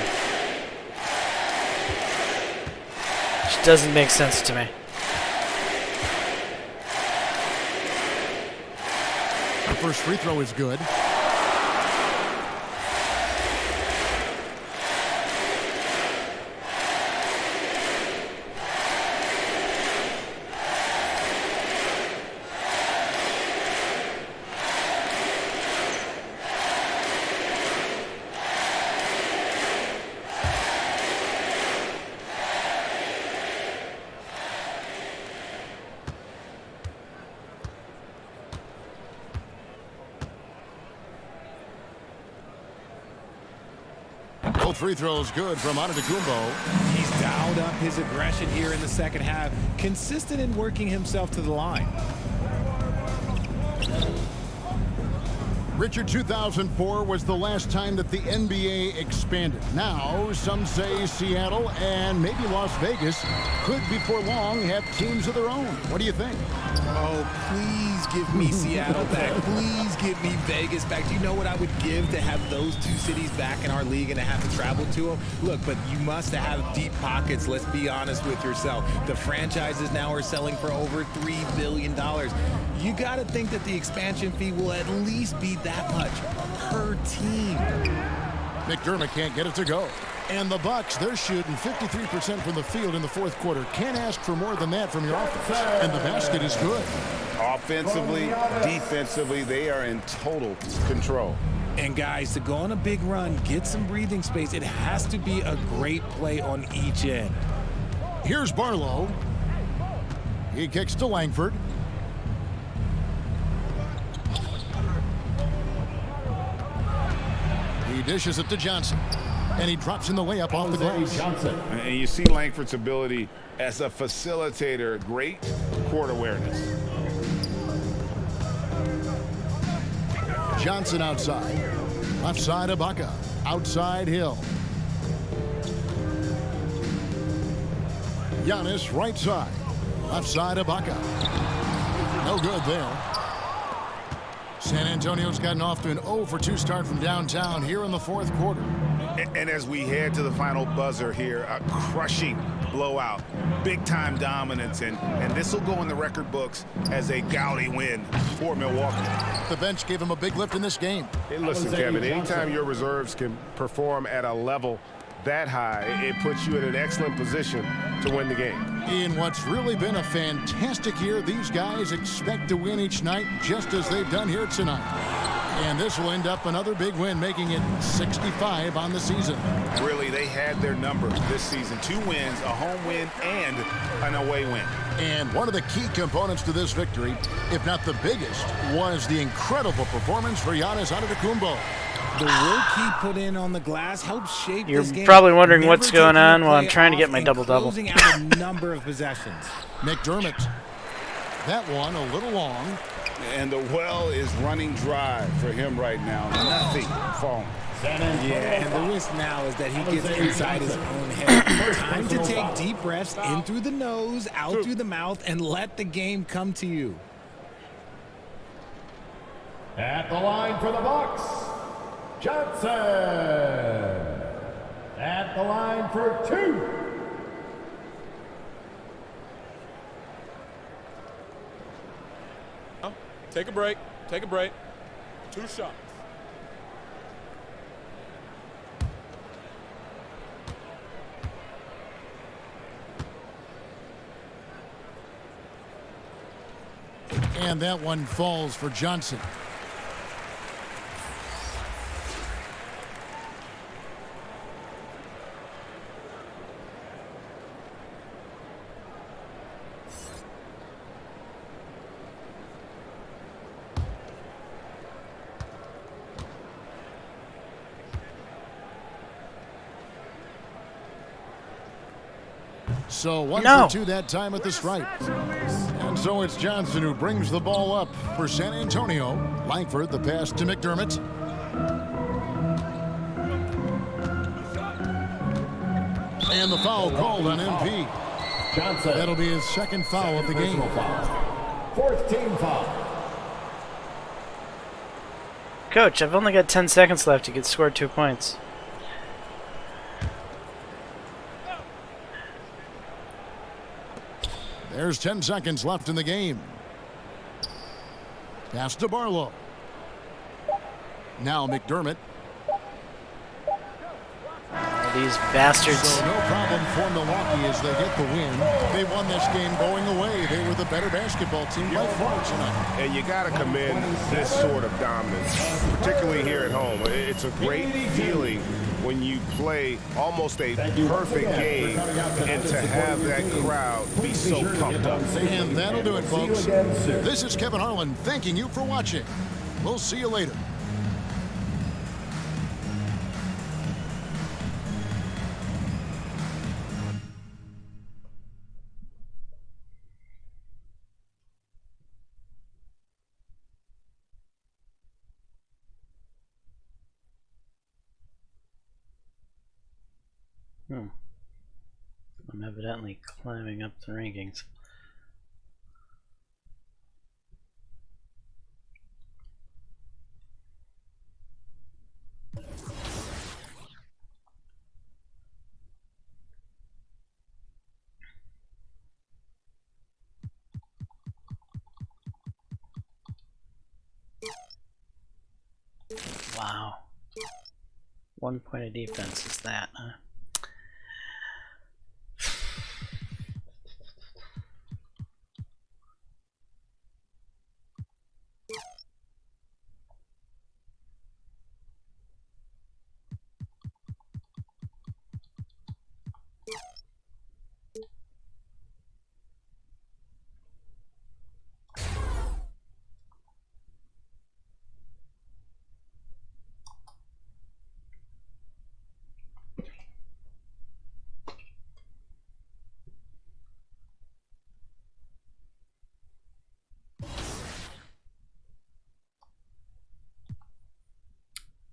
Which doesn't make sense to me. The first free throw is good. Both free throws good from Antetokounmpo. He's dialed up his aggression here in the second half, consistent in working himself to the line. Richard, 2004 was the last time that the NBA expanded. Now, some say Seattle and maybe Las Vegas could before long have teams of their own. What do you think? Oh, please give me Seattle back. Please give me Vegas back. Do you know what I would give to have those two cities back in our league and to have to travel to them? Look, but you must have deep pockets. Let's be honest with yourself. The franchises now are selling for over $3 billion. You got to think that the expansion fee will at least be that much per team. McDermott can't get it to go. And the Bucks, they're shooting 53% from the field in the fourth quarter. Can't ask for more than that from your offense. And the basket is good. Offensively, defensively, they are in total control. And guys, to go on a big run, get some breathing space, it has to be a great play on each end. Here's Barlow. He kicks to Langford. He dishes it to Johnson. And he drops in the layup off the glass. Johnson. And you see Langford's ability as a facilitator, great court awareness. Johnson outside. Left side Ibaka. Outside Hill. Giannis right side. Left side Ibaka. No good there. San Antonio's gotten off to an 0-for-2 start from downtown here in the fourth quarter. And as we head to the final buzzer here, a crushing blowout, big-time dominance, and this will go in the record books as a gaudy win for Milwaukee. The bench gave him a big lift in this game. Hey, listen, Kevin, anytime your reserves can perform at a level that high, it puts you in an excellent position to win the game. In what's really been a fantastic year, these guys expect to win each night just as they've done here tonight. And this will end up another big win, making it 65 on the season. Really, they had their number this season. 2 wins, a home win, and an away win. And one of the key components to this victory, if not the biggest, was the incredible performance for Giannis Antetokounmpo. The work he put in on the glass helped shape this game. You're probably wondering Never what's going taking on a while I'm play trying to get off my and double-double. Closing out a number of possessions. McDermott. That one a little long. And the well is running dry for him right now. Nothing falling. Yeah, and the risk now is that he gets inside his own head. Time to take deep breaths in through the nose, out through the mouth, and let the game come to you. At the line for the Bucks, Johnson. At the line for 2. Take a break. Take a break. 2 shots. And that one falls for Johnson. So 1 for 2 that time at the stripe. And so it's Johnson who brings the ball up for San Antonio. Langford, the pass to McDermott. And the foul called on MP. Johnson. That'll be his second foul of the game. Fourth team foul. Coach, I've only got 10 seconds left to get scored 2 points. There's 10 seconds left in the game. Pass to Barlow. Now McDermott. These bastards. So no problem for Milwaukee as they get the win. They won this game going away. They were the better basketball team by far tonight. And you got to commend this sort of dominance, particularly here at home. It's a great feeling when you play almost a perfect game and to have that crowd be so pumped up. And that'll do it, folks. This is Kevin Harlan thanking you for watching. We'll see you later. I'm evidently climbing up the rankings. Wow. 1 point of defense is that, huh?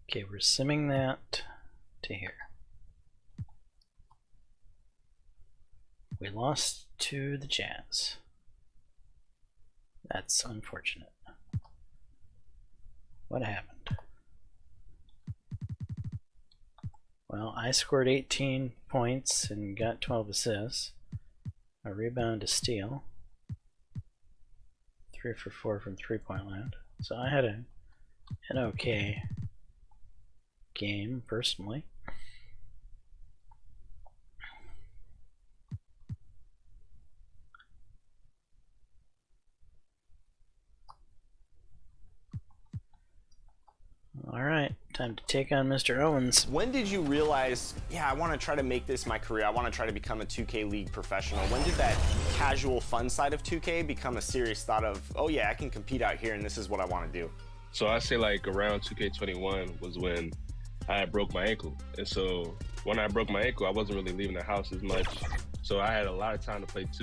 Okay, we're simming that to here. We lost to the Jazz. That's unfortunate. What happened? Well, I scored 18 points and got 12 assists. A rebound, a steal. 3 for 4 from three-point land. So I had an okay game, personally. All right, time to take on Mr. Owens. When did you realize, yeah, I want to try to make this my career, I want to try to become a 2K League professional? When did that casual fun side of 2K become a serious thought of, oh yeah, I can compete out here and this is what I want to do? So I say like around 2K21 was when I broke my ankle. And so when I broke my ankle, I wasn't really leaving the house as much. So I had a lot of time to play 2K.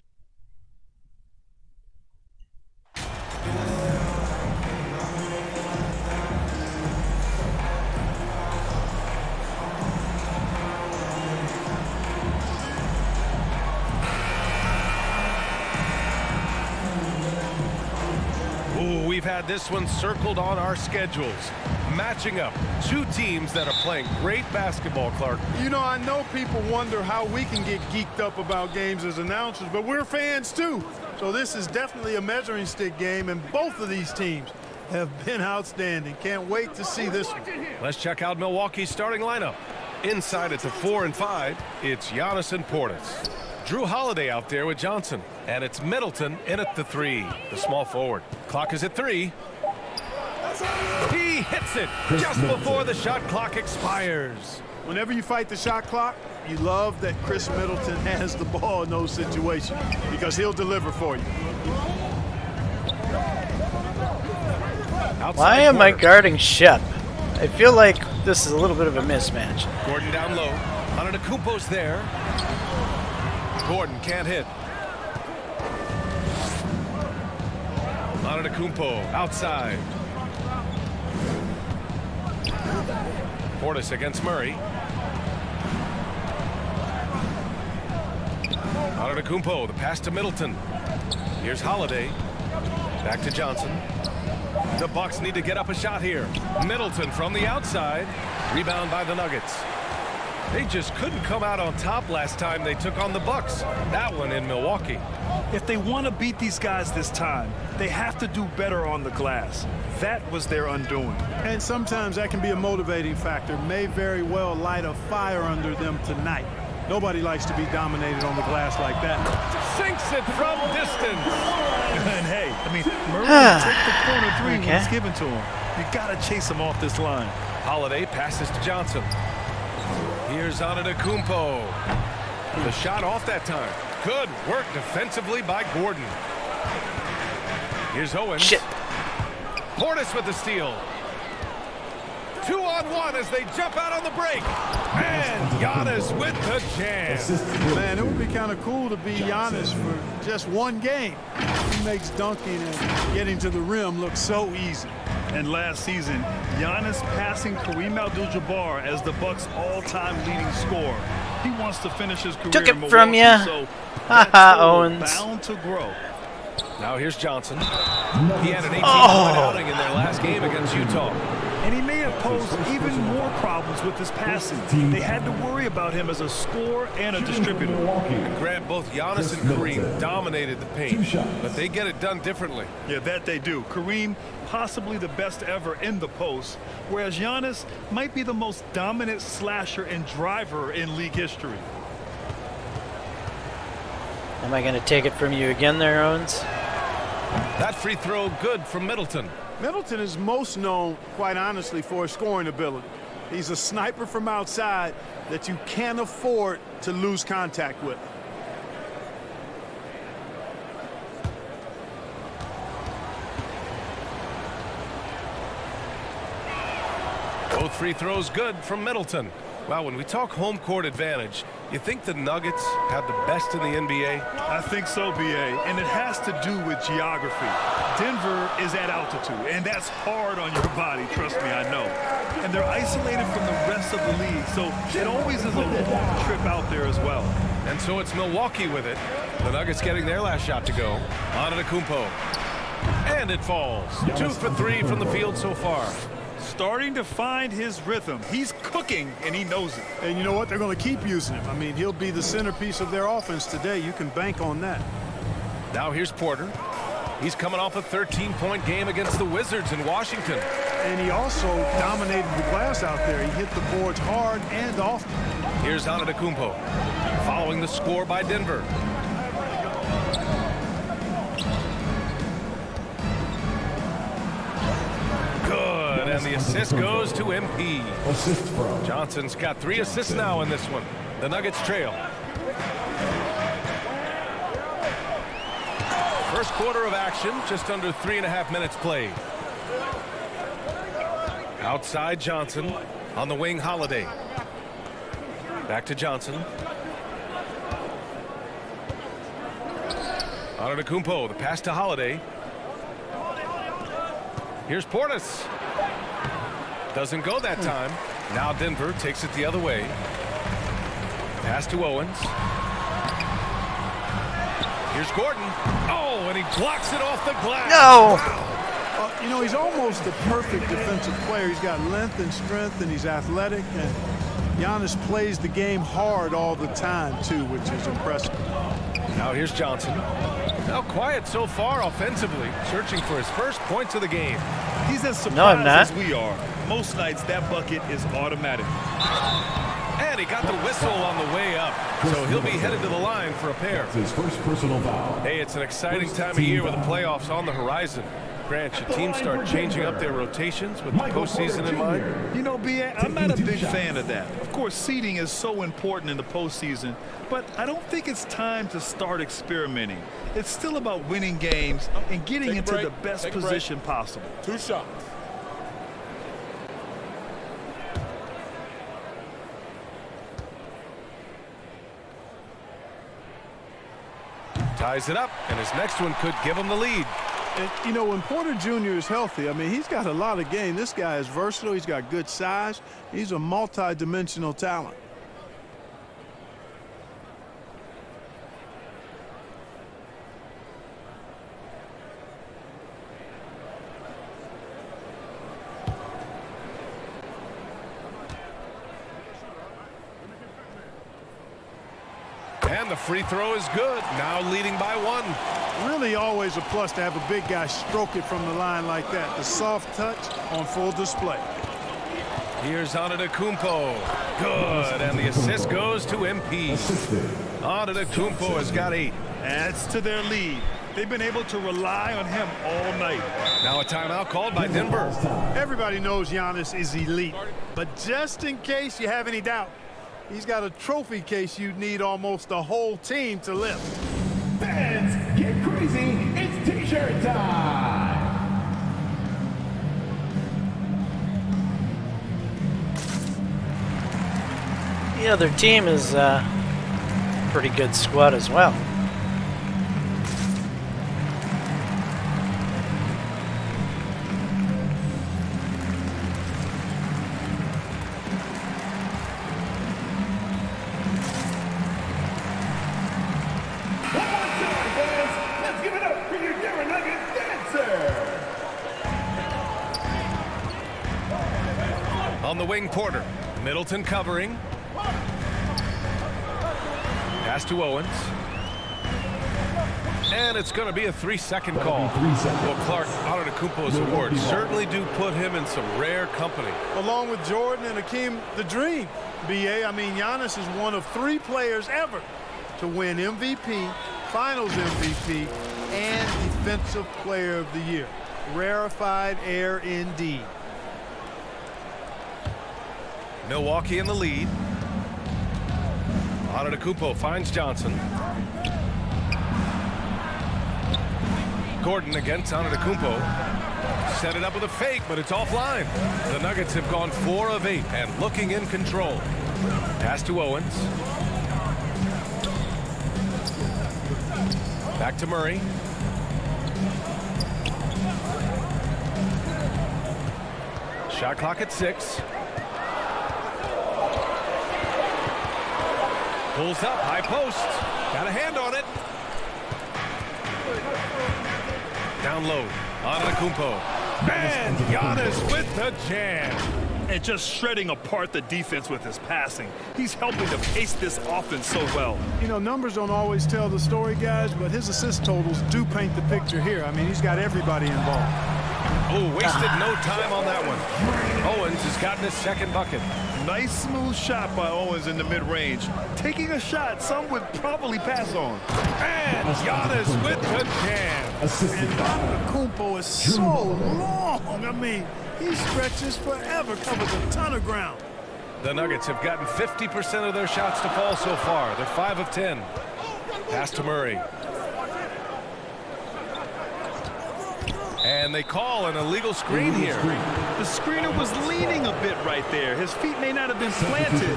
we've had this one circled on our schedules. Matching up two teams that are playing great basketball, Clark. You know, I know people wonder how we can get geeked up about games as announcers, but we're fans too. So this is definitely a measuring stick game, and both of these teams have been outstanding. Can't wait to see this one. Let's check out Milwaukee's starting lineup. Inside at the 4 and 5, it's Giannis and Portis. Drew Holiday out there with Johnson. And it's Middleton in at the 3, the small forward. Clock is at 3. He hits it just before the shot clock expires. Whenever you fight the shot clock, you love that Chris Middleton has the ball in those situations because he'll deliver for you. Why am I guarding Shep? I feel like this is a little bit of a mismatch. Gordon down low. Antetokounmpo's there. Gordon can't hit. Antetokounmpo outside. Portis against Murray. Antetokounmpo, the pass to Middleton. Here's Holiday. Back to Johnson. The Bucks need to get up a shot here. Middleton from the outside. Rebound by the Nuggets. They just couldn't come out on top last time they took on the Bucks. That one in Milwaukee. If they want to beat these guys this time, they have to do better on the glass. That was their undoing. And sometimes that can be a motivating factor. May very well light a fire under them tonight. Nobody likes to be dominated on the glass like that. Sinks it from distance. And hey, I mean, Murray will take the corner 3 when it's given to him. You got to chase him off this line. Holiday passes to Johnson. Here's Antetokounmpo. The shot off that time. Good work defensively by Gordon. Here's Owens. Shit. Portis with the steal. 2-on-1 as they jump out on the break. And Giannis with the jam. Man, it would be kind of cool to be Giannis for just one game. He makes dunking and getting to the rim look so easy. And last season, Giannis passing Kareem Abdul-Jabbar as the Bucks' all-time leading scorer. He wants to finish his career Took in it from Milwaukee, ya. so Haha, Owens. bound to grow. Now here's Johnson. He had an 18-point outing in their last game against Utah. And he may have posed even more problems with his passing. They had to worry about him as a scorer and a distributor. Grant, both Giannis and Kareem dominated the paint, but they get it done differently. Yeah, that they do. Kareem, possibly the best ever in the post, whereas Giannis might be the most dominant slasher and driver in league history. Am I going to take it from you again there, Owens? That free throw good from Middleton. Middleton is most known, quite honestly, for his scoring ability. He's a sniper from outside that you can't afford to lose contact with. Both free throws good from Middleton. Wow, when we talk home court advantage, you think the Nuggets have the best in the NBA? I think so, B.A., and it has to do with geography. Denver is at altitude, and that's hard on your body, trust me, I know. And they're isolated from the rest of the league, so it always is a long trip out there as well. And so it's Milwaukee with it. The Nuggets getting their last shot to go. Antetokounmpo. And it falls. 2 for 3 from the field so far. Starting to find his rhythm. He's cooking, and he knows it. And you know what? They're going to keep using him. I mean, he'll be the centerpiece of their offense today. You can bank on that. Now here's Porter. He's coming off a 13-point game against the Wizards in Washington. And he also dominated the glass out there. He hit the boards hard and often. Here's Antetokounmpo, following the score by Denver. Good, and the assist goes to MP. Johnson's got 3 assists now in this one. The Nuggets trail. First quarter of action, just under 3.5 minutes played. Outside Johnson, on the wing Holiday. Back to Johnson. Antetokounmpo, the pass to Holiday. Here's Portis. Doesn't go that time. Now Denver takes it the other way. Pass to Owens. Here's Gordon. Oh, and he blocks it off the glass. No. Wow. You know, he's almost the perfect defensive player. He's got length and strength, and he's athletic. And Giannis plays the game hard all the time, too, which is impressive. Now here's Johnson. Now quiet so far offensively, searching for his first points of the game. He's as No, I'm not. surprised as we are. Most nights, that bucket is automatic. And he got the whistle on the way up, so he'll be headed to the line for a pair. His first personal foul. Hey, it's an exciting time of year with the playoffs on the horizon. Grant, should teams start changing up their rotations with the postseason in mind? You know, B.A., I'm not a big fan of that. Of course, seeding is so important in the postseason, but I don't think it's time to start experimenting. It's still about winning games and getting into the best position possible. 2 shots. Ties it up, and his next one could give him the lead. And, you know, when Porter Jr. is healthy, I mean, he's got a lot of game. This guy is versatile. He's got good size. He's a multi-dimensional talent. And the free throw is good, now leading by 1. Really always a plus to have a big guy stroke it from the line like that. The soft touch on full display. Here's Antetokounmpo. Good, and the assist goes to MP. Antetokounmpo has got 8. Adds to their lead. They've been able to rely on him all night. Now a timeout called by Denver. Everybody knows Giannis is elite, but just in case you have any doubt, he's got a trophy case you'd need almost the whole team to lift. Fans, get crazy. It's T-shirt time. The other team is a pretty good squad as well. On the wing, Porter. Middleton covering. Pass to Owens. And it's going to be a 3-second call. Well, Clark, Antetokounmpo's awards certainly do put him in some rare company. Along with Jordan and Hakeem the Dream, B.A., I mean, Giannis is one of 3 players ever to win MVP, Finals MVP, and Defensive Player of the Year. Rarefied air indeed. Milwaukee in the lead. Antetokounmpo finds Johnson. Gordon against Antetokounmpo. Set it up with a fake, but it's offline. The Nuggets have gone 4 of 8 and looking in control. Pass to Owens. Back to Murray. Shot clock at 6. Pulls up, high post. Got a hand on it. Down low, Antetokounmpo. And Giannis with the jam. And just shredding apart the defense with his passing. He's helping to pace this offense so well. You know, numbers don't always tell the story, guys, but his assist totals do paint the picture here. I mean, he's got everybody involved. Oh, wasted no time on that one. Owens has gotten his second bucket. Nice smooth shot by Owens in the mid-range. Taking a shot some would probably pass on. And Giannis with the jam. And Antetokounmpo is so long. I mean, he stretches forever, covers a ton of ground. The Nuggets have gotten 50% of their shots to fall so far. They're 5 of 10. Pass to Murray. And they call an illegal screen here. The screener was leaning a bit right there. His feet may not have been planted.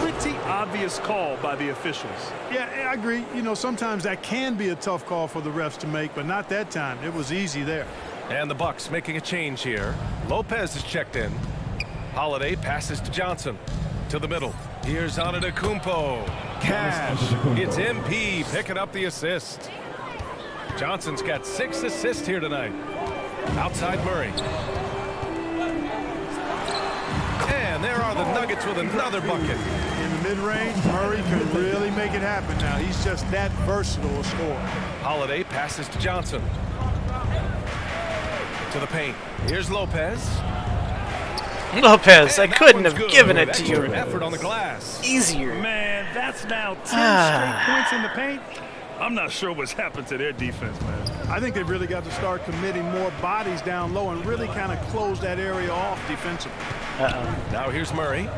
Pretty obvious call by the officials. Yeah, I agree. You know, sometimes that can be a tough call for the refs to make, but not that time. It was easy there. And the Bucks making a change here. Lopez is checked in. Holiday passes to Johnson. To the middle. Here's Antetokounmpo. Cash. It's MP picking up the assist. Johnson's got 6 assists here tonight. Outside Murray. And there are the Nuggets with another bucket. In the mid-range, Murray can really make it happen now. He's just that versatile a scorer. Holiday passes to Johnson. To the paint. Here's Lopez. Lopez, I couldn't have given it to you. Effort on the glass. Easier. Man, that's now 10 straight points in the paint. I'm not sure what's happened to their defense, man. I think they've really got to start committing more bodies down low and really kind of close that area off defensively. Now here's Murray.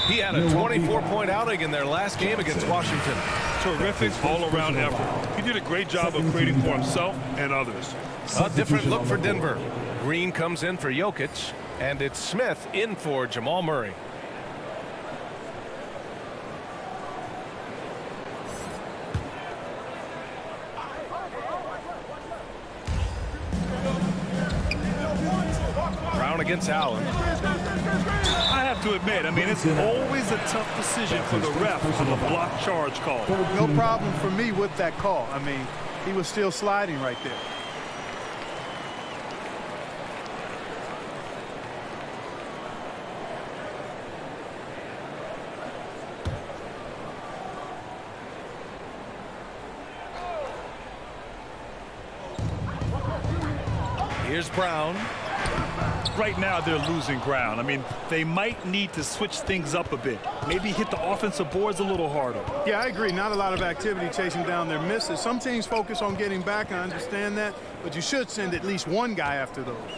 He had a 24-point outing in their last game against Washington. Terrific all-around effort. He did a great job of creating for himself and others. A different look for Denver. Green comes in for Jokic, and it's Smith in for Jamal Murray. Brown against Allen. I have to admit, I mean, it's always a tough decision for the ref on the block charge call. No problem for me with that call. I mean, he was still sliding right there. Here's Brown. Right now, they're losing ground. I mean, they might need to switch things up a bit. Maybe hit the offensive boards a little harder. Yeah, I agree. Not a lot of activity chasing down their misses. Some teams focus on getting back. I understand that. But you should send at least one guy after those.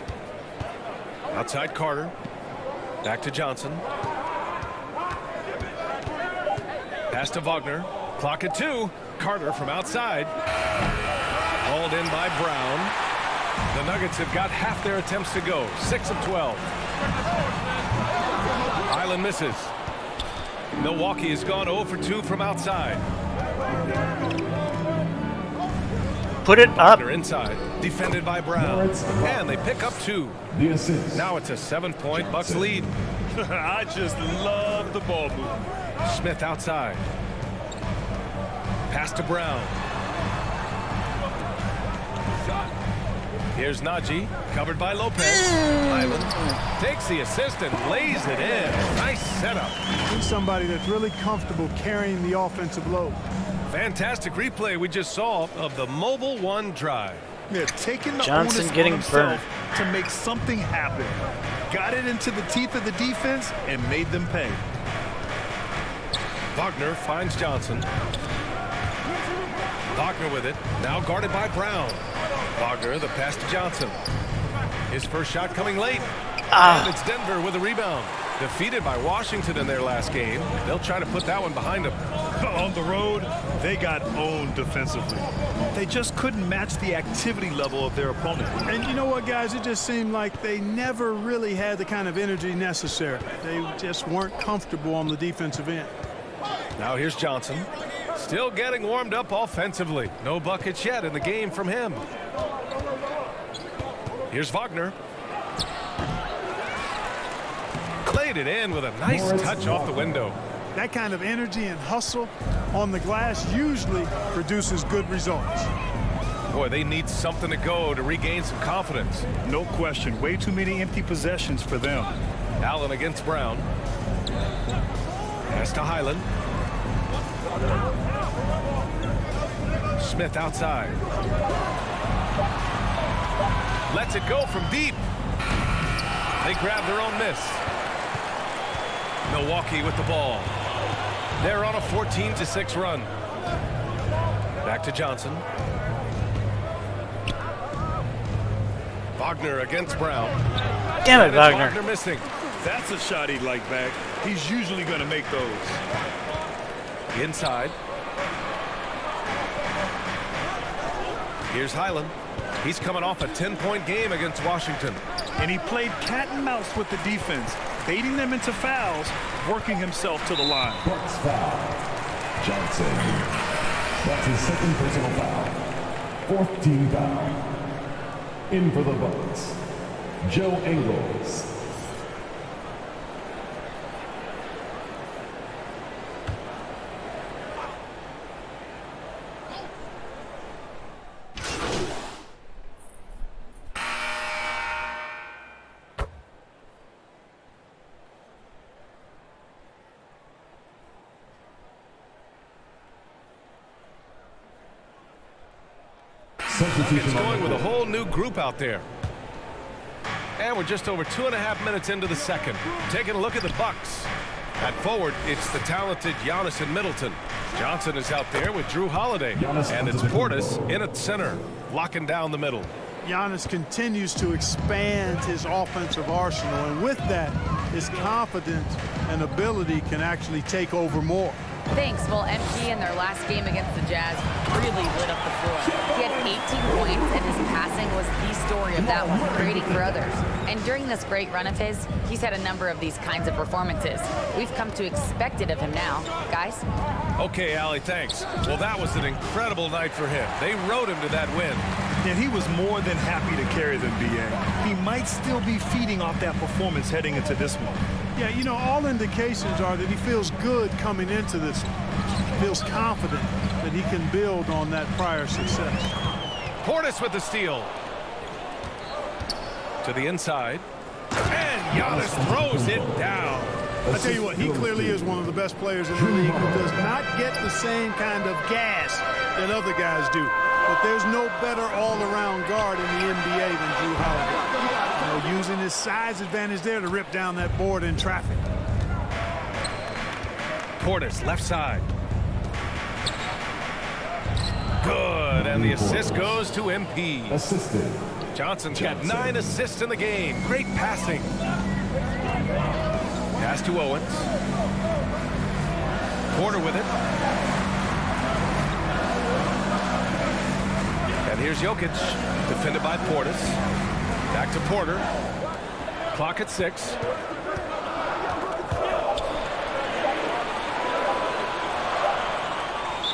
Outside Carter. Back to Johnson. Pass to Wagner. Clock at 2. Carter from outside. Hauled in by Brown. The Nuggets have got half their attempts to go. 6 of 12. Island misses. Milwaukee has gone 0 for 2 from outside. Put it up. They're inside. Defended by Brown. And they pick up 2. Now it's a 7-point Bucks lead. I just love the ball movement. Smith outside. Pass to Brown. Here's Najee, covered by Lopez. Island takes the assist and lays it in. Nice setup. He's somebody that's really comfortable carrying the offensive load. Fantastic replay we just saw of the Mobile One drive. Yeah, taking the Johnson onus getting on himself burned to make something happen. Got it into the teeth of the defense and made them pay. Wagner finds Johnson. Wagner with it, now guarded by Brown. Wagner, the pass to Johnson. His first shot coming late. And it's Denver with a rebound. Defeated by Washington in their last game. They'll try to put that one behind them. On the road, they got owned defensively. They just couldn't match the activity level of their opponent. And you know what, guys? It just seemed like they never really had the kind of energy necessary. They just weren't comfortable on the defensive end. Now here's Johnson. Still getting warmed up offensively. No buckets yet in the game from him. Here's Wagner. Laid it in with a nice touch off the window. That kind of energy and hustle on the glass usually produces good results. Boy, they need something to go to regain some confidence. No question. Way too many empty possessions for them. Allen against Brown. Pass to Highland. Smith outside. Lets it go from deep. They grab their own miss. Milwaukee with the ball. They're on a 14-6 run. Back to Johnson. Wagner against Brown. Damn it, Wagner. Wagner missing. That's a shot he'd like back. He's usually going to make those. Inside. Here's Highland. He's coming off a 10-point game against Washington. And he played cat and mouse with the defense, baiting them into fouls, working himself to the line. Bucks foul. Johnson. That's his second personal foul. Fourth team foul. In for the Bucks, Joe Ingles. It's going with a whole new group out there. And we're just over 2.5 minutes into the second. Taking a look at the Bucks. At forward, it's the talented Giannis and Middleton. Johnson is out there with Drew Holiday. And it's Portis in at center, locking down the middle. Giannis continues to expand his offensive arsenal, and with that, his confidence and ability can actually take over more. Thanks. Well, MP in their last game against the Jazz really lit up the floor. He had 18 points, and his passing was the story of that one, creating for others. And during this great run of his, he's had a number of these kinds of performances. We've come to expect it of him now. Guys? Okay, Allie, thanks. Well, that was an incredible night for him. They rode him to that win. And he was more than happy to carry them, BA. He might still be feeding off that performance heading into this one. Yeah, you know, all indications are that he feels good coming into this one. Feels confident that he can build on that prior success. Portis with the steal. To the inside. And Giannis throws it down. I tell you what, he clearly is one of the best players in the league who does not get the same kind of gas that other guys do. But there's no better all-around guard in the NBA than Drew Holiday. You know, using his size advantage there to rip down that board in traffic. Portis, left side. Good, and the assist goes to MP. Assisted. Johnson's got 9 assists in the game. Great passing. Pass to Owens. Porter with it. And here's Jokic, defended by Portis. Back to Porter. Clock at 6.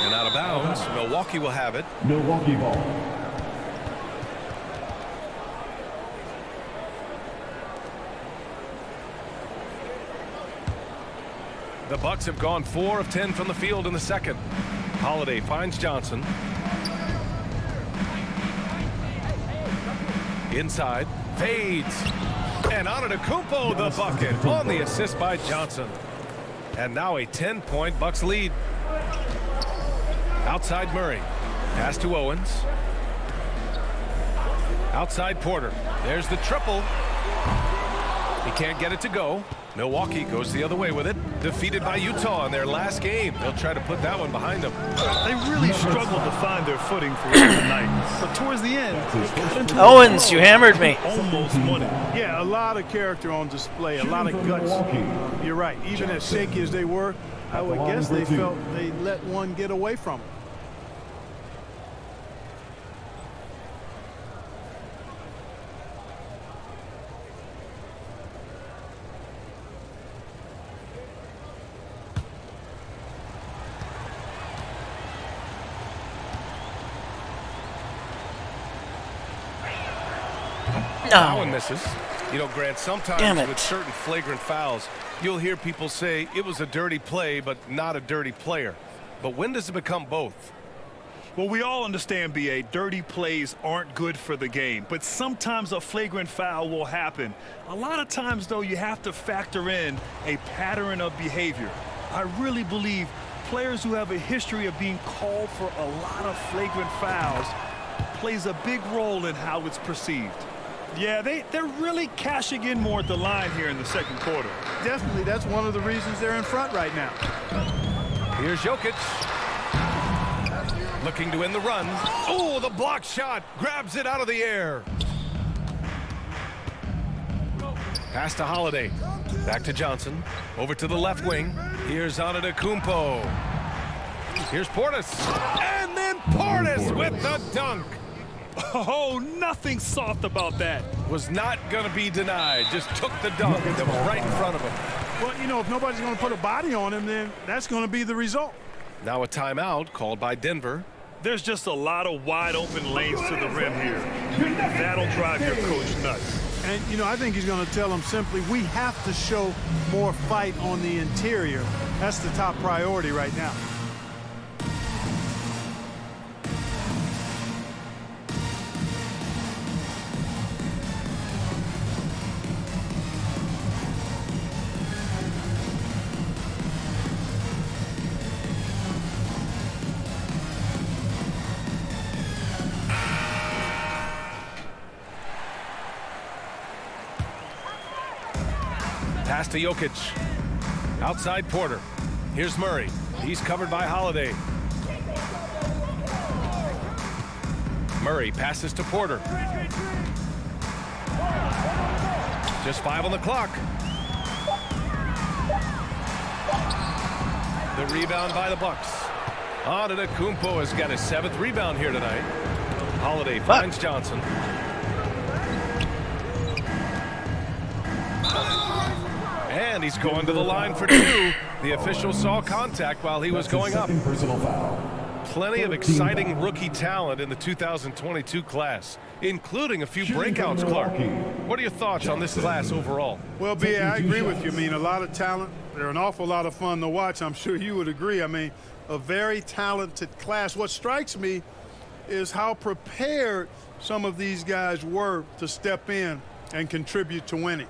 And out of bounds. Milwaukee will have it. Milwaukee ball. The Bucks have gone 4 of 10 from the field in the second. Holiday finds Johnson. Inside, fades. And Antetokounmpo the bucket on the assist by Johnson. And now a 10-point Bucks lead. Outside Murray. Pass to Owens. Outside Porter. There's the triple. He can't get it to go. Milwaukee goes the other way with it. Defeated by Utah in their last game. They'll try to put that one behind them. They really struggled to find their footing for tonight. But towards the end, Owens, you hammered me. Almost won it. Yeah, a lot of character on display, a lot of guts. You're right. Even as shaky as they were, I would guess they felt they let one get away from them. That one misses. You know, Grant, sometimes with certain flagrant fouls, you'll hear people say it was a dirty play, but not a dirty player. But when does it become both? Well, we all understand, B.A., dirty plays aren't good for the game, but sometimes a flagrant foul will happen. A lot of times, though, you have to factor in a pattern of behavior. I really believe players who have a history of being called for a lot of flagrant fouls plays a big role in how it's perceived. Yeah, they're really cashing in more at the line here in the second quarter. Definitely, that's one of the reasons they're in front right now. Here's Jokic. Looking to end the run. Oh, the block shot. Grabs it out of the air. Pass to Holiday. Back to Johnson. Over to the left wing. Here's Antetokounmpo. Here's Portis. And then Portis with the dunk. Oh, nothing soft about that. Was not going to be denied. Just took the dunk that was right in front of him. Well, you know, if nobody's going to put a body on him, then that's going to be the result. Now a timeout called by Denver. There's just a lot of wide open lanes to the rim here. That'll drive your coach nuts. And, you know, I think he's going to tell them simply, we have to show more fight on the interior. That's the top priority right now. Pass to Jokic. Outside Porter. Here's Murray. He's covered by Holiday. Murray passes to Porter. Just 5 on the clock. The rebound by the Bucks. Antetokounmpo has got his 7th rebound here tonight. Holiday finds Johnson. And he's going to the line for 2. The official saw contact while he was going up. Personal foul. Plenty of exciting rookie talent in the 2022 class, including a few breakouts, Clark. What are your thoughts on this class overall? Well, B.A., I agree with you. I mean, a lot of talent. They're an awful lot of fun to watch. I'm sure you would agree. I mean, a very talented class. What strikes me is how prepared some of these guys were to step in and contribute to winning.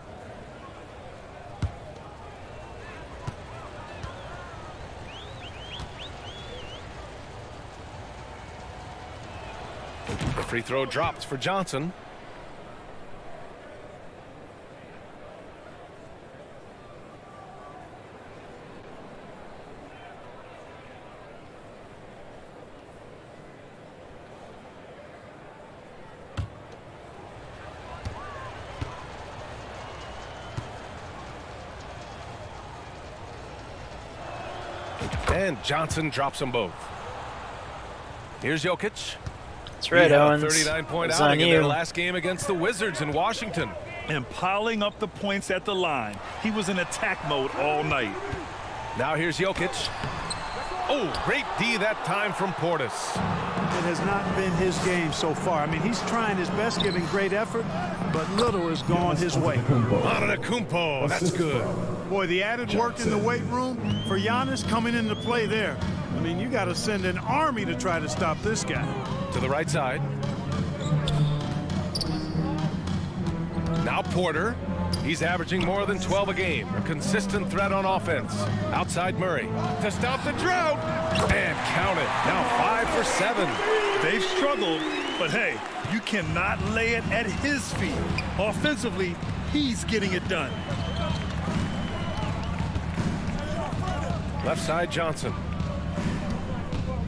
The free throw drops for Johnson. And Johnson drops them both. Here's Jokic. That's right, Owens. 39-point It's outing on in you. their last game against the Wizards in Washington. And piling up the points at the line. He was in attack mode all night. Now here's Jokic. Oh, great D that time from Portis. It has not been his game so far. I mean, he's trying his best, giving great effort, but little has gone his way. Antetokounmpo, that's good. Boy, the added work in the weight room for Giannis coming into play there. I mean, you got to send an army to try to stop this guy. To the right side. Now Porter. He's averaging more than 12 a game. A consistent threat on offense. Outside Murray. To stop the drought. And count it. Now 5 for 7. They've struggled, but hey, you cannot lay it at his feet. Offensively, he's getting it done. Left side Johnson.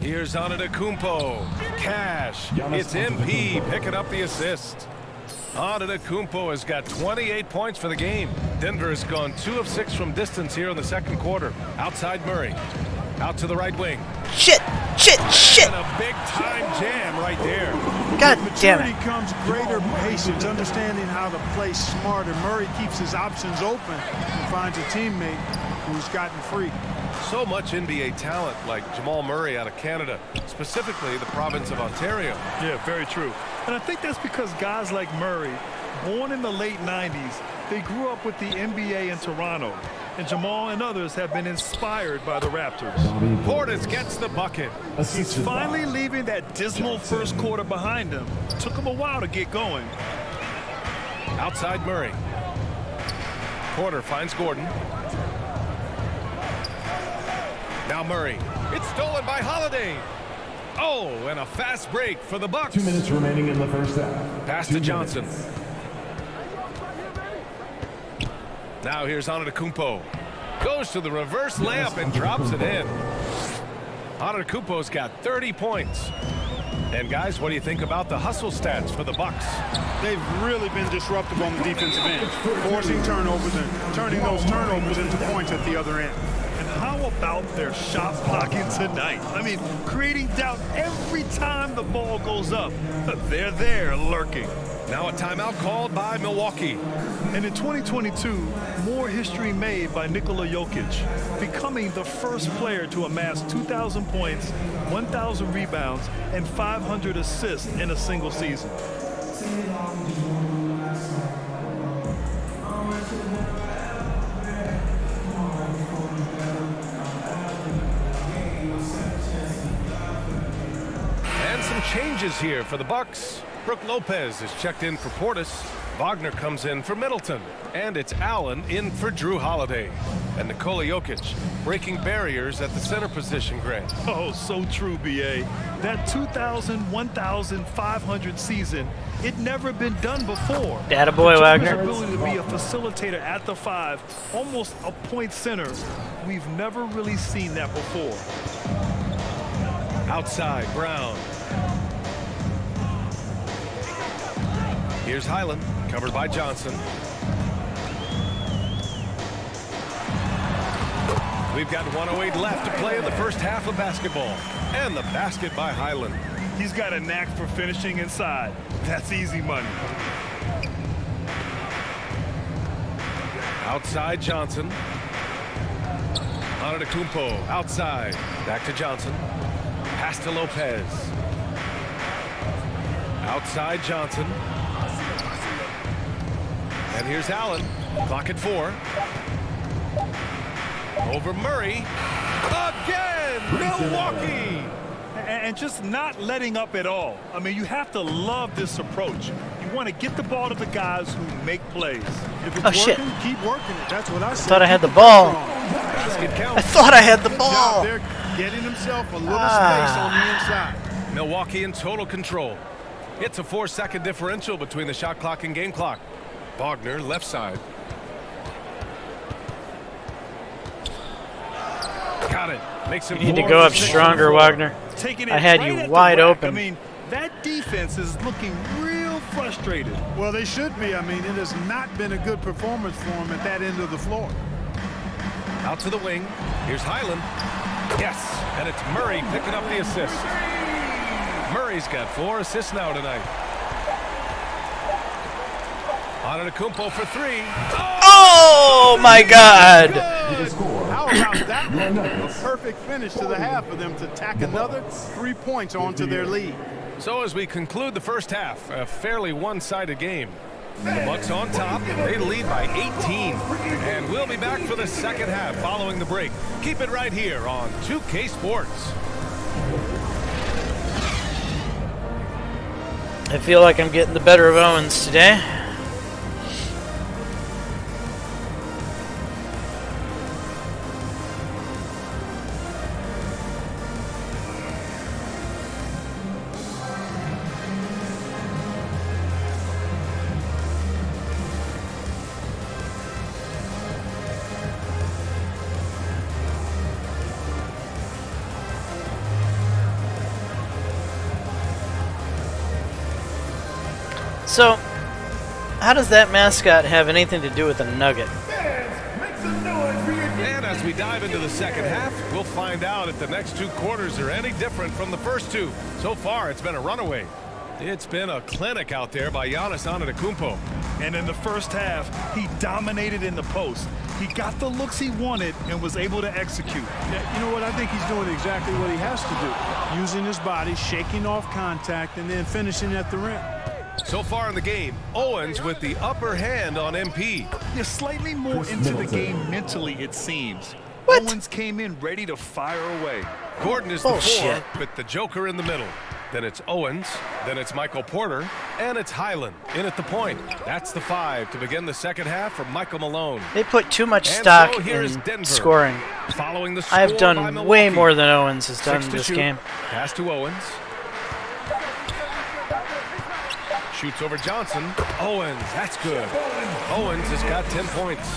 Here's Antetokounmpo. Cash. It's MP picking up the assist. Antetokounmpo has got 28 points for the game. Denver has gone 2 of 6 from distance here in the second quarter. Outside Murray. Out to the right wing. Shit! And a big-time jam right there. God damn Maturity it. comes greater patience, understanding how to play smarter. Murray keeps his options open and finds a teammate who's gotten free. So much NBA talent like Jamal Murray out of Canada, specifically the province of Ontario. Yeah, very true. And I think that's because guys like Murray, born in the late 90s, they grew up with the NBA in Toronto. And Jamal and others have been inspired by the Raptors. Portis gets the bucket. He's finally leaving that dismal first quarter behind him. It took him a while to get going. Outside Murray. Porter finds Gordon. Now Murray. It's stolen by Holiday. Oh, and a fast break for the Bucks. 2 minutes remaining in the first half. Pass to Johnson. Now here's Antetokounmpo. Goes to the reverse layup and drops it in. Antetokounmpo's got 30 points. And guys, what do you think about the hustle stats for the Bucks? They've really been disruptive on the defensive end, forcing turnovers and turning those turnovers into points at the other end. And how about their shot blocking tonight? I mean, creating doubt every time the ball goes up. They're there lurking. Now a timeout called by Milwaukee. And in 2022, more history made by Nikola Jokic, becoming the first player to amass 2,000 points, 1,000 rebounds, and 500 assists in a single season. And some changes here for the Bucks. Brook Lopez is checked in for Portis. Wagner comes in for Middleton. And it's Allen in for Drew Holiday. And Nikola Jokic breaking barriers at the center position, Grant. Oh, so true, B.A. That 2,1,500 season, it never been done before. Attaboy, Wagner. His ability to be a facilitator at the 5, almost a point center. We've never really seen that before. Outside, Brown. Here's Highland, covered by Johnson. We've got 1:08 left to play in the first half of basketball. And the basket by Highland. He's got a knack for finishing inside. That's easy money. Outside, Johnson. Antetokounmpo, outside. Back to Johnson. Pass to Lopez. Outside, Johnson. And here's Allen. Clock at 4. Over Murray. Again! Milwaukee! And just not letting up at all. I mean, you have to love this approach. You want to get the ball to the guys who make plays. If it's Oh, shit. working, keep working it. That's what I said. Thought I had the ball. Basket count. I thought I had the Good ball. job there, getting himself a little space on the inside. Milwaukee in total control. It's a 4-second differential between the shot clock and game clock. Wagner, left side. Got it. Makes him You need to go up stronger, Wagner. Taking it I had right you at the wide rack. open. I mean, that defense is looking real frustrated. Well, they should be. I mean, it has not been a good performance for him at that end of the floor. Out to the wing. Here's Highland. Yes, and it's Murray picking up the assist. Murray's got 4 assists now tonight. Antetokounmpo for 3. Oh my God! How about that one? A perfect finish to the half for them to tack another 3 points onto their lead. So as we conclude the first half, a fairly one-sided game. The Bucks on top. They lead by 18. And we'll be back for the second half following the break. Keep it right here on 2K Sports. I feel like I'm getting the better of Owens today. So, how does that mascot have anything to do with a nugget? And as we dive into the second half, we'll find out if the next 2 quarters are any different from the first 2. So far, it's been a runaway. It's been a clinic out there by Giannis Antetokounmpo. And in the first half, he dominated in the post. He got the looks he wanted and was able to execute. Yeah, you know what? I think he's doing exactly what he has to do. Using his body, shaking off contact, and then finishing at the rim. So far in the game, Owens with the upper hand on MP. You're slightly more into the game mentally, it seems. What? Owens came in ready to fire away. Gordon is the 4 Bullshit. with the Joker in the middle. Then it's Owens, then it's Michael Porter, and it's Highland in at the point. That's the 5 to begin the second half for Michael Malone. They put too much And stock so here is in Denver. scoring. Following the score I have by done Milwaukee. way more than Owens has 6 done to in this shoot. game. Pass to Owens. Shoots over Johnson. Owens, that's good. Owens has got 10 points.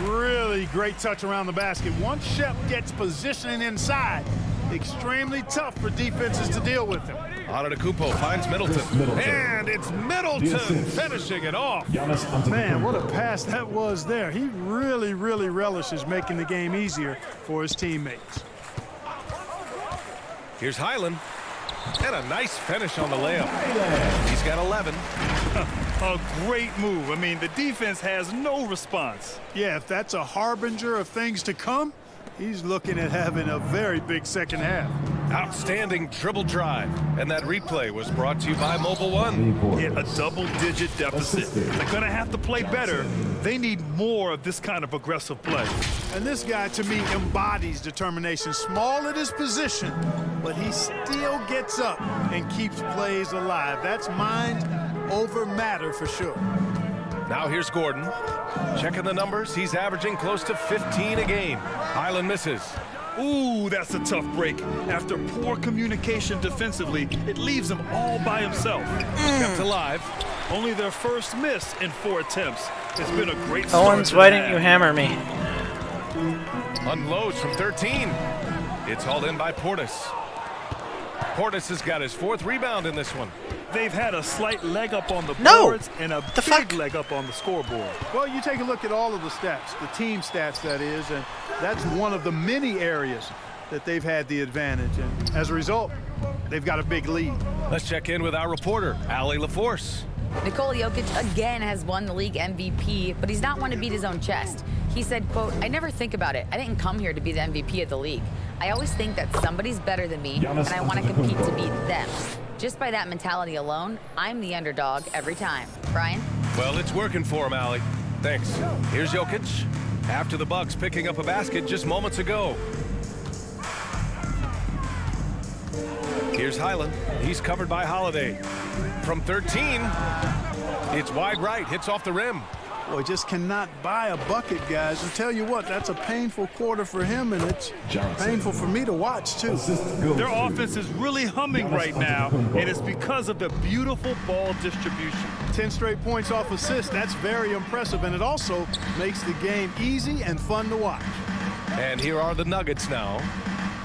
Really great touch around the basket. Once Shep gets positioning inside, extremely tough for defenses to deal with him. Antetokounmpo finds Middleton. And it's Middleton finishing it off. Man, what a pass that was there. He really, really relishes making the game easier for his teammates. Here's Highland. And a nice finish on the layup. He's got 11. A great move. I mean, the defense has no response. Yeah, if that's a harbinger of things to come, he's looking at having a very big second half. Outstanding dribble drive. And that replay was brought to you by Mobile One. Hit a double-digit deficit. They're going to have to play better. They need more of this kind of aggressive play. And this guy, to me, embodies determination. Small at his position, but he still gets up and keeps plays alive. That's mind over matter for sure. Now here's Gordon. Checking the numbers, he's averaging close to 15 a game. Highland misses. Ooh, that's a tough break. After poor communication defensively, it leaves him all by himself. Kept alive. Only their first miss in 4 attempts. It's been a great start. Owens, why didn't you hammer me? Unloads from 13. It's hauled in by Portis. Portis has got his 4th rebound in this one. They've had a slight leg up on the No! boards and a big leg up on the scoreboard. Well, you take a look at all of the stats, the team stats that is, and that's one of the many areas that they've had the advantage. And as a result, they've got a big lead. Let's check in with our reporter, Allie LaForce. Nikola Jokic again has won the league MVP, but he's not one to beat his own chest. He said, quote, "I never think about it. I didn't come here to be the MVP of the league. I always think that somebody's better than me, and I want to compete to beat them. Just by that mentality alone, I'm the underdog every time." Brian? Well, it's working for him, Allie. Thanks. Here's Jokic. After the Bucks picking up a basket just moments ago. Here's Highland. He's covered by Holiday. From 13, it's wide right, hits off the rim. Boy, just cannot buy a bucket, guys. And tell you what, that's a painful quarter for him, and it's painful for me to watch, too. Their offense is really humming right now, and it's because of the beautiful ball distribution. 10 straight points off assists, that's very impressive, and it also makes the game easy and fun to watch. And here are the Nuggets now.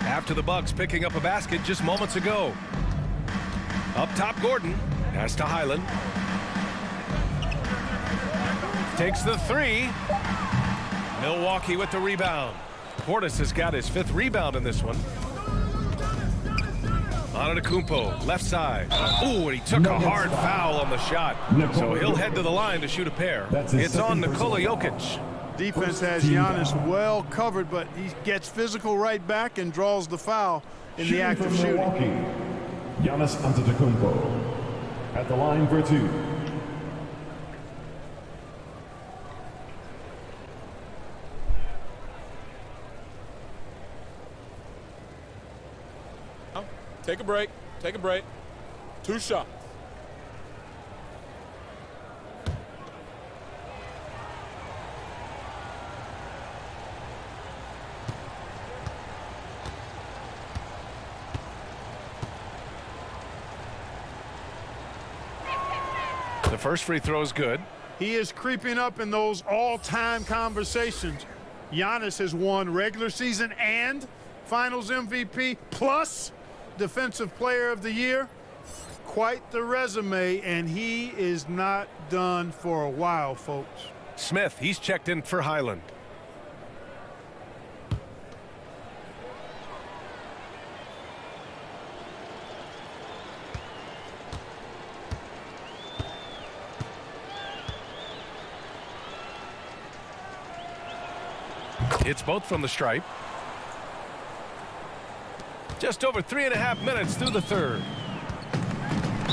After the Bucks picking up a basket just moments ago. Up top, Gordon. Pass to Highland. Takes the 3. Milwaukee with the rebound. Portis has got his 5th rebound in this one. Antetokounmpo, left side. Ooh, and he took a hard foul on the shot. So he'll head to the line to shoot a pair. It's on Nikola Jokic. Defense has Giannis well covered, but he gets physical right back and draws the foul in the act of shooting. Giannis Antetokounmpo at the line for 2. Take a break. Take a break. 2 shots. The first free throw is good. He is creeping up in those all-time conversations. Giannis has won regular season and Finals MVP plus Defensive Player of the Year. Quite the resume, and he is not done for a while, folks. Smith, he's checked in for Highland. It's both from the stripe. Just over 3.5 minutes through the 3rd.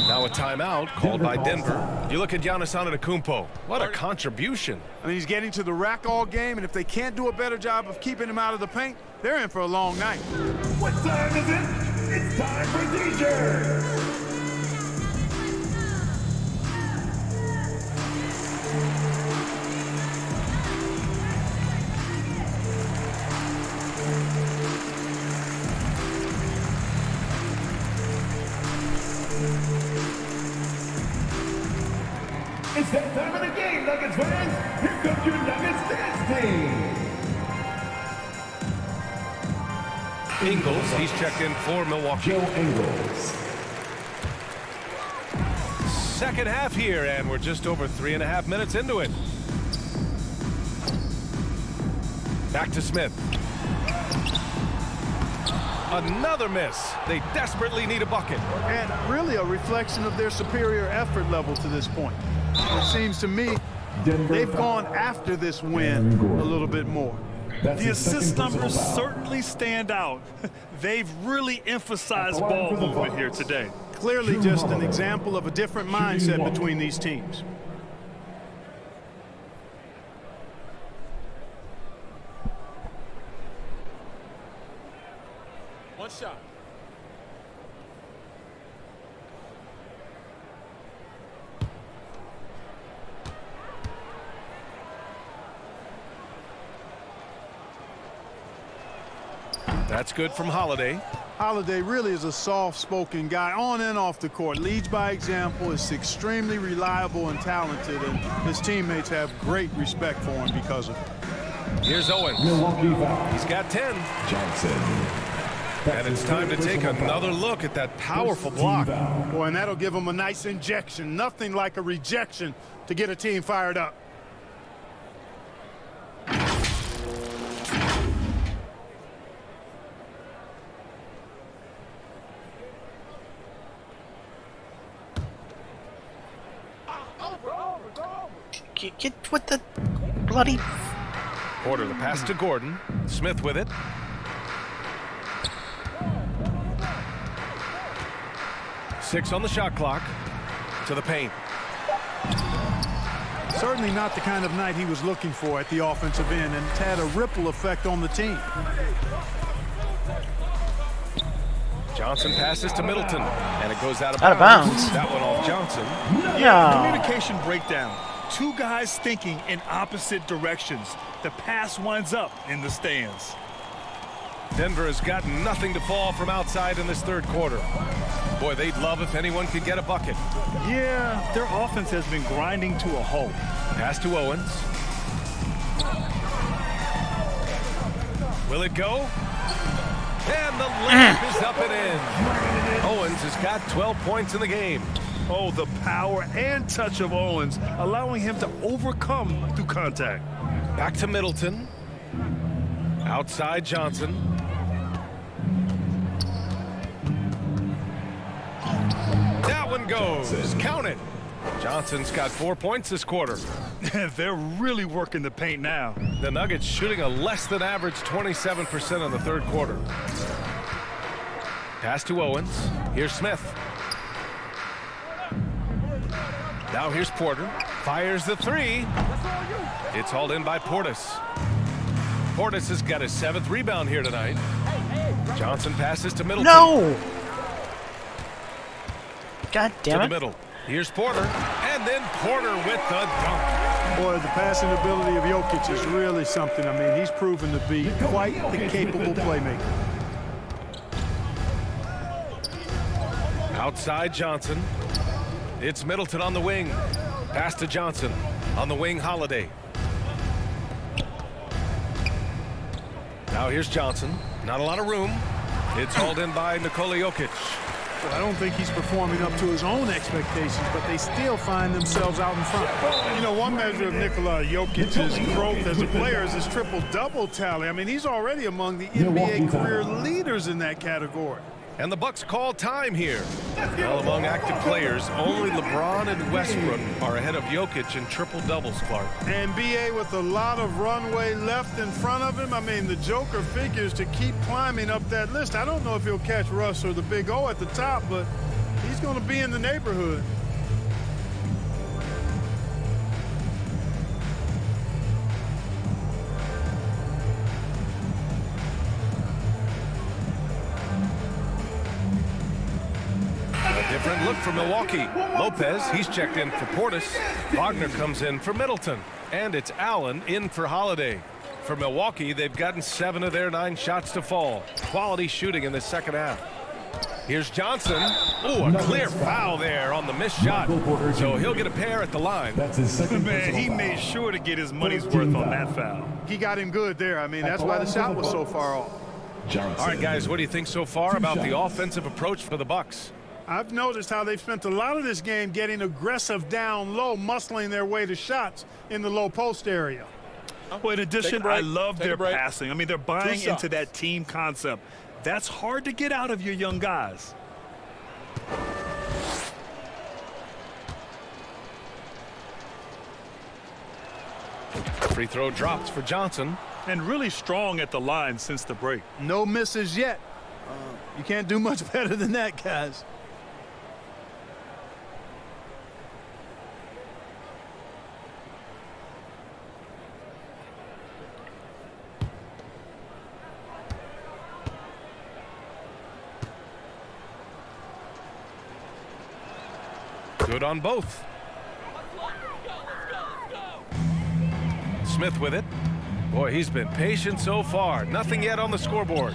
Now a timeout called by Denver. You look at Giannis Antetokounmpo. What a contribution. I mean, he's getting to the rack all game, and if they can't do a better job of keeping him out of the paint, they're in for a long night. What time is it? It's time for DJ. It's that time of the game, Nuggets fans. Here comes your Nuggets dance team. Ingles, he's checked in for Milwaukee. Joe Ingles. Second half here, and we're just over 3.5 minutes into it. Back to Smith. Another miss. They desperately need a bucket. And really a reflection of their superior effort level to this point. It seems to me they've gone after this win a little bit more. The assist numbers certainly stand out. They've really emphasized ball movement here today. Clearly just an example of a different mindset between these teams. One shot. That's good from Holiday. Holiday really is a soft-spoken guy on and off the court. Leads by example, is extremely reliable and talented, and his teammates have great respect for him because of it. Here's Owens. He's got 10. Johnson. And it's time to take another look at that powerful block. Boy, and that'll give him a nice injection. Nothing like a rejection to get a team fired up. Get with the bloody... Porter, the pass to Gordon. Smith with it. Six on the shot clock. To the paint. Certainly not the kind of night he was looking for at the offensive end, and it's had a ripple effect on the team. Johnson passes to Middleton, and it goes out of bounds. That one off Johnson. Yeah, communication breakdown. Two guys thinking in opposite directions. The pass winds up in the stands. Denver has got nothing to fall from outside in this third quarter. Boy, they'd love if anyone could get a bucket. Yeah, their offense has been grinding to a halt. Pass to Owens. Will it go? And the layup is up and in. Owens has got 12 points in the game. Oh, the power and touch of Owens, allowing him to overcome through contact. Back to Middleton. Outside Johnson. That one goes. Count it. Johnson's got 4 points this quarter. They're really working the paint now. The Nuggets shooting a less than average 27% in the third quarter. Pass to Owens. Here's Smith. Now here's Porter. Fires the three. It's hauled in by Portis. Portis has got his 7th rebound here tonight. Johnson passes to Middleton. No! God damn it. To the middle. Here's Porter. And then Porter with the dunk. Boy, the passing ability of Jokic is really something. I mean, he's proven to be quite the capable playmaker. Outside Johnson. It's Middleton on the wing. Pass to Johnson. On the wing, Holiday. Now here's Johnson. Not a lot of room. It's hauled in by Nikola Jokic. Well, I don't think he's performing up to his own expectations, but they still find themselves out in front. You know, one measure of Nikola Jokic's growth as a player is his triple-double tally. I mean, he's already among the NBA career leaders in that category. And the Bucks call time here. Well, among active players, only LeBron and Westbrook are ahead of Jokic in triple-doubles, Clark. And B.A. with a lot of runway left in front of him. I mean, the Joker figures to keep climbing up that list. I don't know if he'll catch Russ or the Big O at the top, but he's going to be in the neighborhood. Different look for Milwaukee. Lopez, he's checked in for Portis. Wagner comes in for Middleton. And it's Allen in for Holiday. For Milwaukee, they've gotten 7 of their 9 shots to fall. Quality shooting in the second half. Here's Johnson. Oh, a clear foul there on the missed shot. So he'll get a pair at the line. That's his second. Man, he made sure to get his money's worth on that foul. He got him good there. I mean, that's why the shot was so far off. Johnson. All right, guys, what do you think so far about the offensive approach for the Bucks? I've noticed how they've spent a lot of this game getting aggressive down low, muscling their way to shots in the low post area. Well, in addition, I love their passing. I mean, they're buying into that team concept. That's hard to get out of your young guys. Free throw drops for Johnson. And really strong at the line since the break. No misses yet. You can't do much better than that, guys. Good on both. Smith with it. Boy, he's been patient so far. Nothing yet on the scoreboard.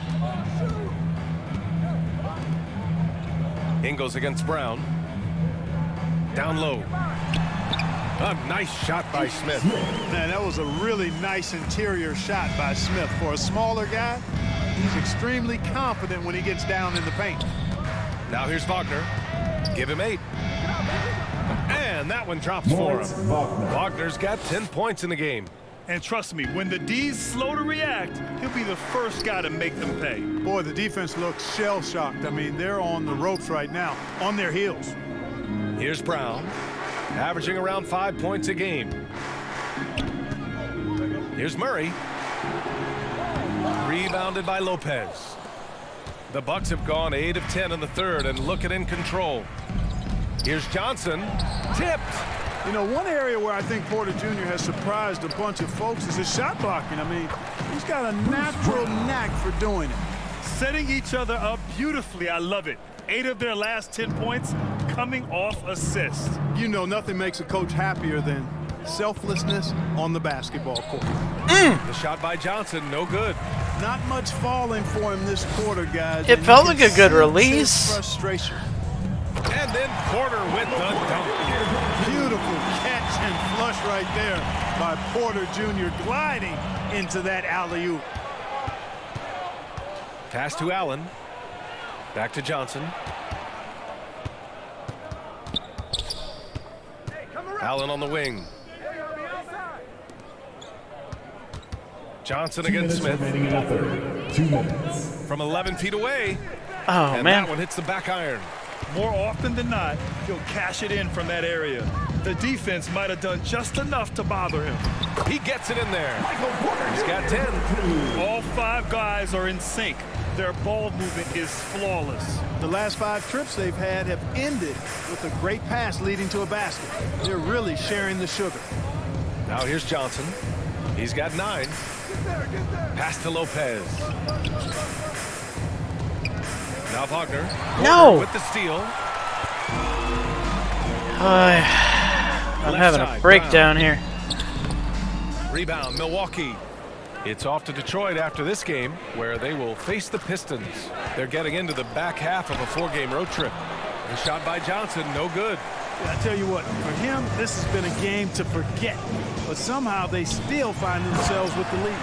Ingles against Brown. Down low. A nice shot by Smith. Man, that was a really nice interior shot by Smith. For a smaller guy, he's extremely confident when he gets down in the paint. Now here's Wagner. Give him 8. And that one drops for him. Wagner's got 10 points in the game. And trust me, when the D's slow to react, he'll be the first guy to make them pay. Boy, the defense looks shell-shocked. I mean, they're on the ropes right now, on their heels. Here's Brown, averaging around 5 points a game. Here's Murray. Rebounded by Lopez. The Bucks have gone 8 of 10 in the third and looking in control. Here's Johnson. Tipped. You know, one area where I think Porter Jr. has surprised a bunch of folks is his shot blocking. I mean, he's got a natural knack for doing it. Setting each other up beautifully. I love it. 8 of their last 10 points coming off assists. You know, nothing makes a coach happier than selflessness on the basketball court. The shot by Johnson, no good. Not much falling for him this quarter, guys. It felt like a good release. Frustration. And then Porter with the dunk. Beautiful catch and flush right there by Porter Jr. gliding into that alley-oop. Pass to Allen. Back to Johnson. Allen on the wing. Johnson against Smith. Remaining in the third. 2 minutes. From 11 feet away. Oh, and man. that one hits the back iron. More often than not, he'll cash it in from that area. The defense might have done just enough to bother him. He gets it in there. He's got 10. All 5 guys are in sync. Their ball movement is flawless. The last 5 trips they've had have ended with a great pass leading to a basket. They're really sharing the sugar. Now here's Johnson. He's got 9. Pass to Lopez. Now Wagner. No! With the steal. I'm having a breakdown here. Rebound, Milwaukee. It's off to Detroit after this game, where they will face the Pistons. They're getting into the back half of a 4-game road trip. The shot by Johnson, no good. I tell you what, for him, this has been a game to forget. But somehow they still find themselves with the lead.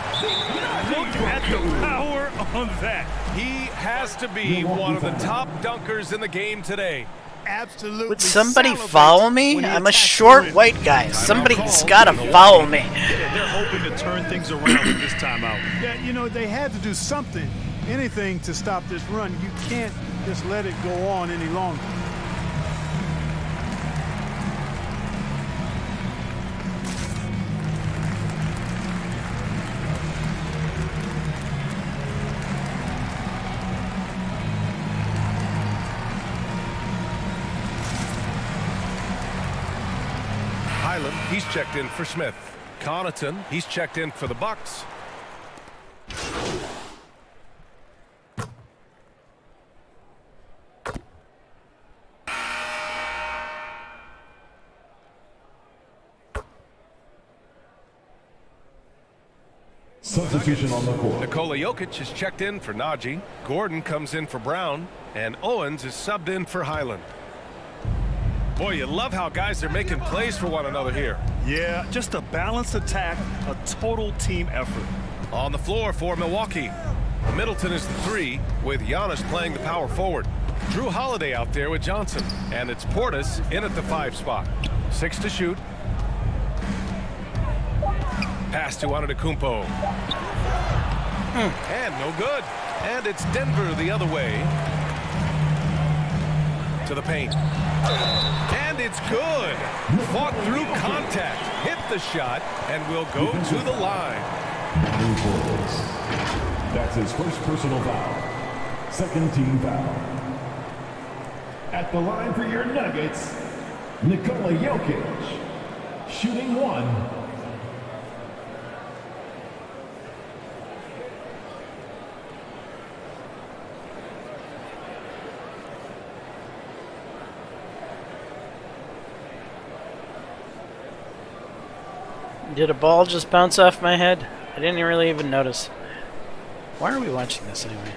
Look at the power on that. He has to be one of the top dunkers in the game today. Absolutely. Would somebody follow me? I'm a short white guy. Somebody's got to follow me. They're hoping to turn things around with this timeout. Yeah, you know, they had to do something, anything to stop this run. You can't just let it go on any longer. He's checked in for Smith. Connaughton, he's checked in for the Bucks. Substitution on the court. Nikola Jokic is checked in for Najee. Gordon comes in for Brown. And Owens is subbed in for Highland. Boy, you love how guys are making plays for one another here. Yeah, just a balanced attack, a total team effort. On the floor for Milwaukee. Middleton is the 3, with Giannis playing the power forward. Drew Holiday out there with Johnson. And it's Portis in at the 5 spot. 6 to shoot. Pass to Antetokounmpo. And no good. And it's Denver the other way. To the paint. And it's good. Fought through contact. Hit the shot and will go to the line. That's his first personal foul. Second team foul. At the line for your Nuggets, Nikola Jokic. Shooting 1. Did a ball just bounce off my head? I didn't really even notice. Why are we watching this anyway?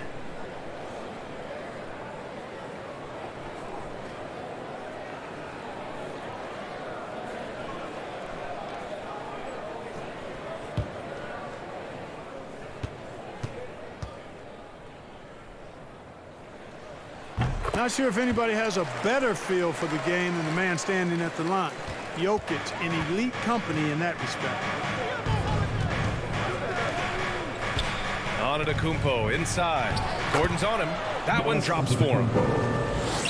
Not sure if anybody has a better feel for the game than the man standing at the line. Jokic in elite company in that respect. Antetokounmpo inside. Gordon's on him. That one drops for him.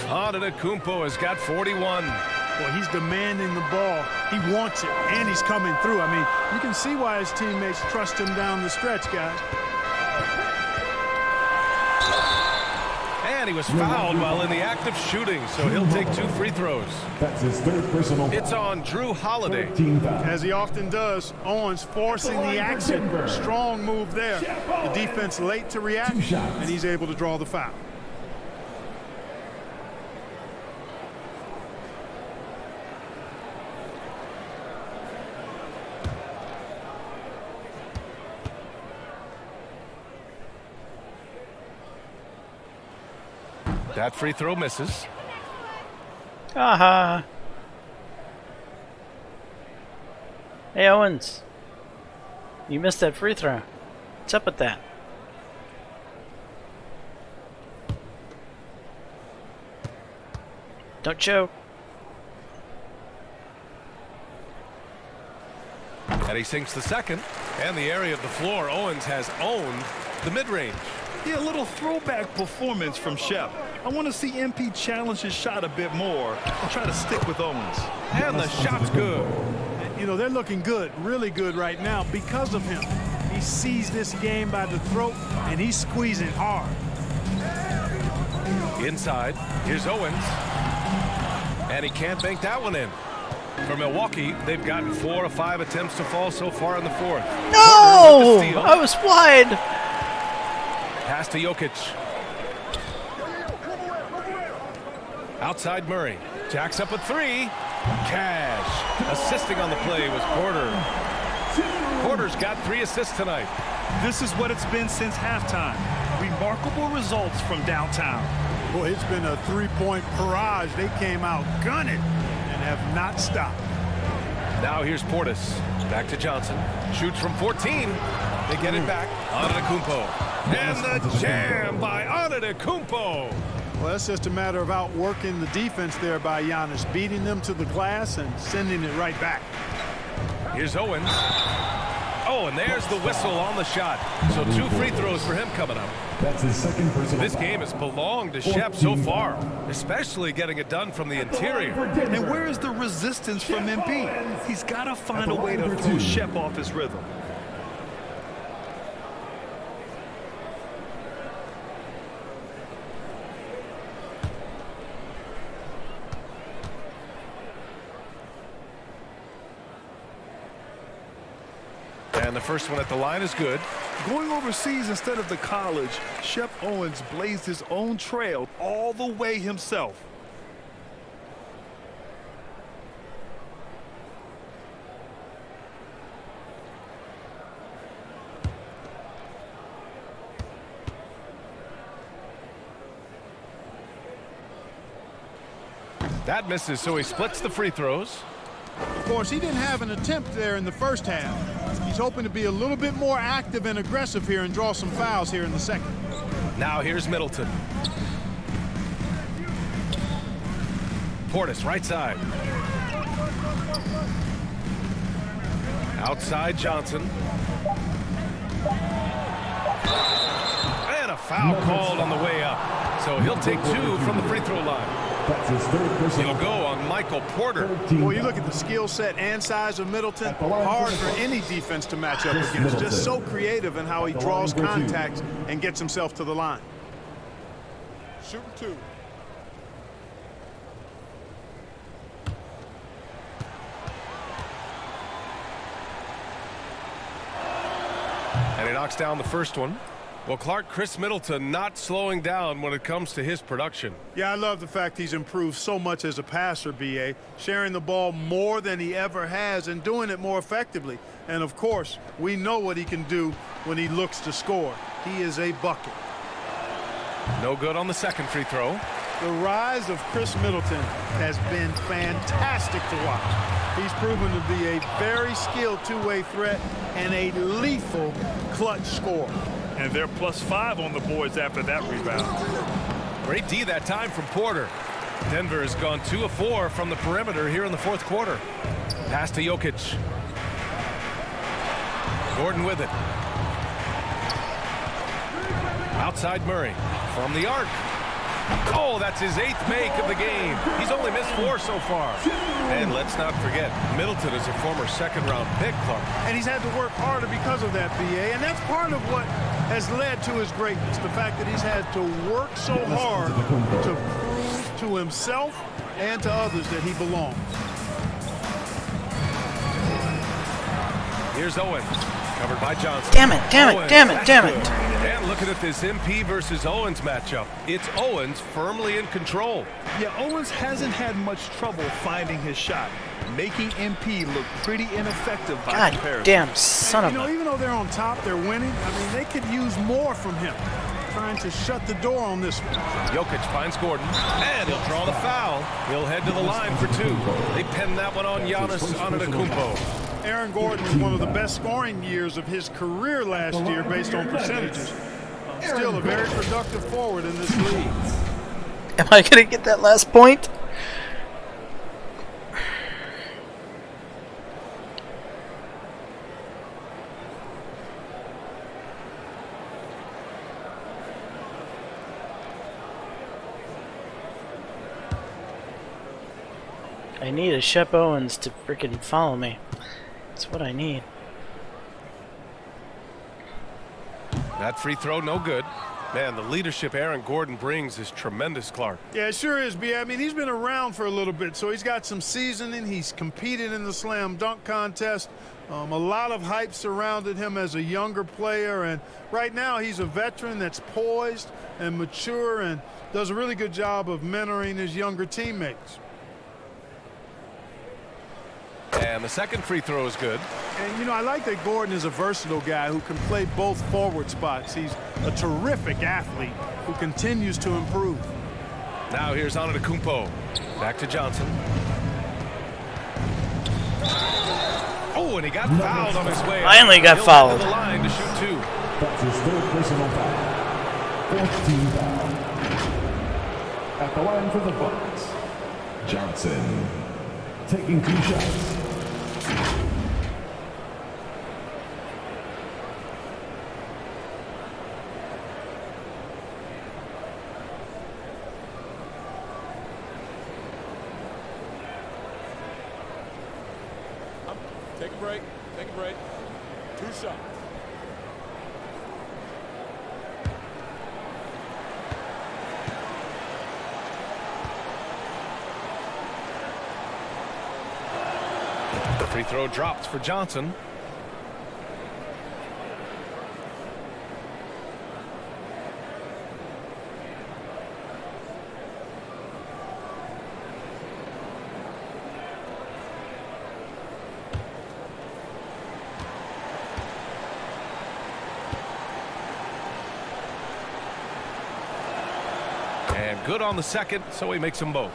Antetokounmpo has got 41. Well, he's demanding the ball. He wants it, and he's coming through. I mean, you can see why his teammates trust him down the stretch, guys. And he was fouled while in the act of shooting, so he'll take 2 free throws. That's his third personal foul. It's on Drew Holiday. As he often does, Owens forcing the action. Strong move there. The defense late to react, and he's able to draw the foul. That free throw misses. Aha! Hey Owens, you missed that free throw. What's up with that? Don't choke. And he sinks the second. And the area of the floor Owens has owned the mid-range. Yeah, a little throwback performance from Shep. I want to see MP challenge his shot a bit more and try to stick with Owens. And the shot's good. You know, they're looking good, really good right now because of him. He sees this game by the throat, and he's squeezing hard. Inside, here's Owens. And he can't bank that one in. For Milwaukee, they've gotten 4 of 5 attempts to fall so far in the fourth. No! I was wide! Pass to Jokic. Outside Murray. Jacks up a 3. Cash. Assisting on the play was Porter. Porter's got 3 assists tonight. This is what it's been since halftime. Remarkable results from downtown. Boy, it's been a three-point barrage. They came out gunning and have not stopped. Now here's Portis. Back to Johnson. Shoots from 14. They get it back. Antetokounmpo. And the jam by Antetokounmpo. Well, that's just a matter of outworking the defense there by Giannis, beating them to the glass and sending it right back. Here's Owens. Oh, and there's the whistle on the shot. So 2 free throws for him coming up. That's his second personal This foul. game has belonged to Shep so far, especially getting it done from the interior. And where is the resistance from MP? He's got to find a way to throw Shep off his rhythm. And the first one at the line is good. Going overseas instead of the college, Shep Owens blazed his own trail all the way himself. That misses, so he splits the free throws. Of course, he didn't have an attempt there in the first half. He's hoping to be a little bit more active and aggressive here and draw some fouls here in the second. Now here's Middleton. Portis, right side. Outside Johnson. And a foul called on the way up. So he'll take 2 from the free throw line. That's his third personal He'll go on Michael Porter. Well, you look at the skill set and size of Middleton. Hard for any defense to match up against. Just so creative in how he draws contacts and gets himself to the line. Shooting 2. And he knocks down the first one. Well, Clark, Chris Middleton not slowing down when it comes to his production. Yeah, I love the fact he's improved so much as a passer, B.A., sharing the ball more than he ever has and doing it more effectively. And, of course, we know what he can do when he looks to score. He is a bucket. No good on the second free throw. The rise of Chris Middleton has been fantastic to watch. He's proven to be a very skilled two-way threat and a lethal clutch scorer. And they're +5 on the boards after that rebound. Great D that time from Porter. Denver has gone 2 of 4 from the perimeter here in the fourth quarter. Pass to Jokic. Gordon with it. Outside Murray from the arc. Oh, that's his 8th make of the game. He's only missed 4 so far. And let's not forget, Middleton is a former second-round pick, Clark. And he's had to work harder because of that, B.A., and that's part of what has led to his greatness, the fact that he's had to work so hard to prove to himself and to others that he belongs. Here's Owens, covered by Johnson. Damn it, damn it, Owens, damn it, damn it. And looking at this MP versus Owens matchup, it's Owens firmly in control. Yeah, Owens hasn't had much trouble finding his shot, making MP look pretty ineffective by comparison. Damn son of a... Even though they're on top, they're winning. I mean, they could use more from him. Trying to shut the door on this one. Jokic finds Gordon, and he'll draw the foul. He'll head to the line for 2. They pin that one on Giannis Antetokounmpo. Aaron Gordon is one of the best scoring years of his career last year based on percentages. Still a very productive forward in this league. Am I going to get that last point? I need a Shep Owens to freaking follow me. That's what I need. That free throw, no good. Man, the leadership Aaron Gordon brings is tremendous, Clark. Yeah, it sure is, B. I mean, he's been around for a little bit, so he's got some seasoning. He's competed in the slam dunk contest. A lot of hype surrounded him as a younger player, and right now he's a veteran that's poised and mature and does a really good job of mentoring his younger teammates. And the second free throw is good. And, you know, I like that Gordon is a versatile guy who can play both forward spots. He's a terrific athlete who continues to improve. Now here's Antetokounmpo. Back to Johnson. Oh, and he got fouled on his way. Finally got He'll fouled. Head to the line to shoot 2. That's his 3rd personal foul. 14 foul. At the line for the Bucks, Johnson taking 2 shots. Take a break. Take a break. 2 shots. The free throw dropped for Johnson. And good on the second, so he makes them both.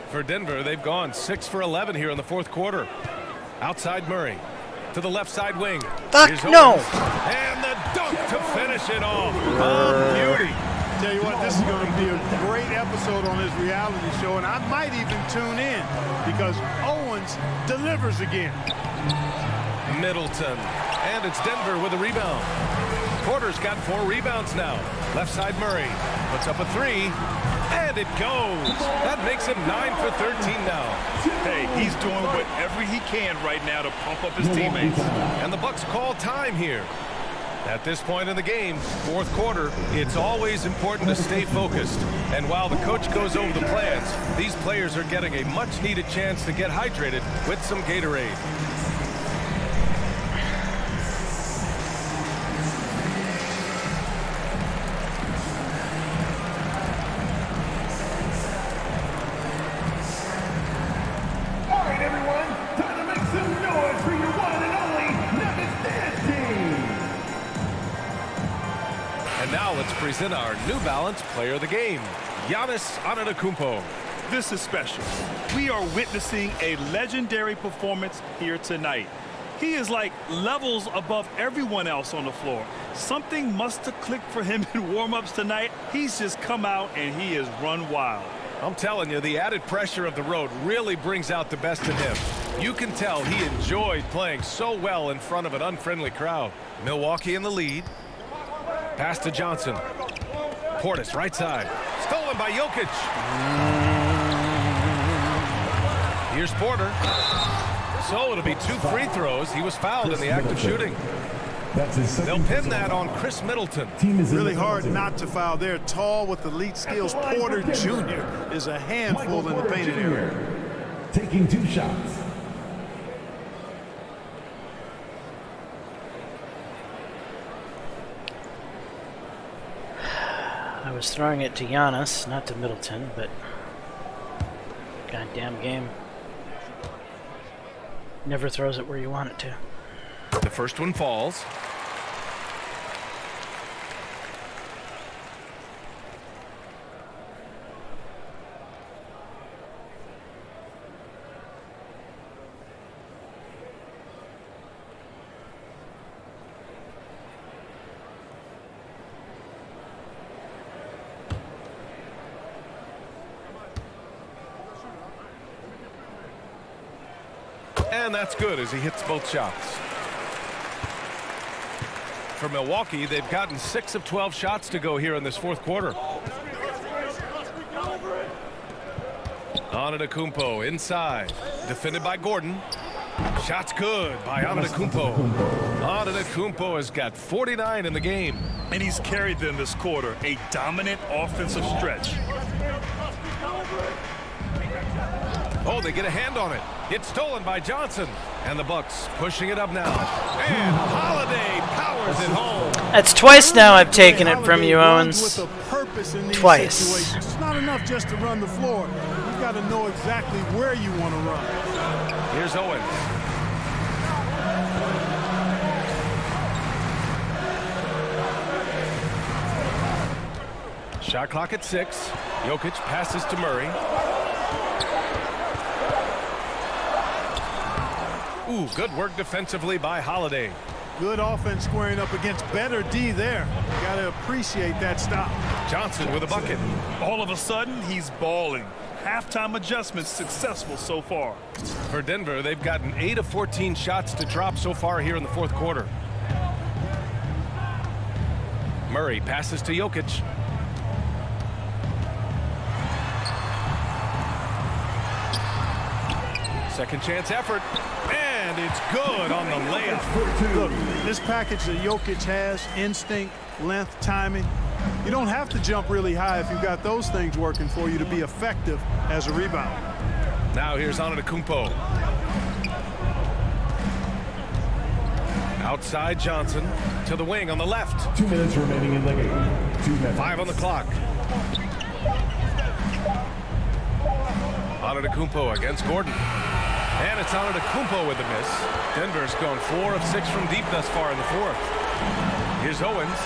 For Denver, they've gone 6 for 11 here in the fourth quarter. Outside Murray to the left side wing. Fuck no! And the dunk to finish it off. Oh, beauty. Tell you what, this is going to be a great episode on his reality show, and I might even tune in because Owens delivers again. Middleton, and it's Denver with a rebound. Porter's got 4 rebounds now. Left side Murray puts up a 3. And it goes. That makes him 9 for 13 now. Hey, he's doing whatever he can right now to pump up his teammates. And the Bucks call time here. At this point in the game, fourth quarter, it's always important to stay focused. And while the coach goes over the plans, these players are getting a much-needed chance to get hydrated with some Gatorade. present our New Balance Player of the Game, Giannis Antetokounmpo. This is special. We are witnessing a legendary performance here tonight. He is like levels above everyone else on the floor. Something must have clicked for him in warm-ups tonight. He's just come out and he has run wild. I'm telling you, the added pressure of the road really brings out the best in him. You can tell he enjoyed playing so well in front of an unfriendly crowd. Milwaukee in the lead. Pass to Johnson. Portis, right side. Stolen by Jokic. Here's Porter. So it'll be 2 free throws. He was fouled in the act of shooting. They'll pin that on Chris Middleton. Really hard not to foul there. Tall with elite skills. Porter Jr. is a handful in the painted area. Taking 2 shots. I was throwing it to Giannis, not to Middleton, but goddamn game never throws it where you want it to. The first one falls. And that's good as he hits both shots. For Milwaukee, they've gotten 6 of 12 shots to go here in this fourth quarter. Antetokounmpo inside. Defended by Gordon. Shot's good by Antetokounmpo. Antetokounmpo has got 49 in the game. And he's carried them this quarter. A dominant offensive stretch. Oh, they get a hand on it. It's stolen by Johnson. And the Bucks pushing it up now. And Holiday powers it home. That's twice now I've taken it from you, Owens. With a purpose in these Twice. situations. It's not enough just to run the floor. You've got to know exactly where you want to run. Here's Owens. Shot clock at 6. Jokic passes to Murray. Ooh, good work defensively by Holiday. Good offense squaring up against better D there. Got to appreciate that stop. Johnson with a bucket. All of a sudden, he's balling. Halftime adjustments successful so far. For Denver, they've gotten 8 of 14 shots to drop so far here in the fourth quarter. Murray passes to Jokic. Second chance effort. And it's good on the layup. Look, this package that Jokic has, instinct, length, timing, you don't have to jump really high if you've got those things working for you to be effective as a rebound. Now here's Antetokounmpo. Outside Johnson to the wing on the left. 2 minutes remaining in the game. 2 minutes. 5 on the clock. Antetokounmpo against Gordon. And it's Antetokounmpo with the miss. Denver's gone 4 of 6 from deep thus far in the fourth. Here's Owens.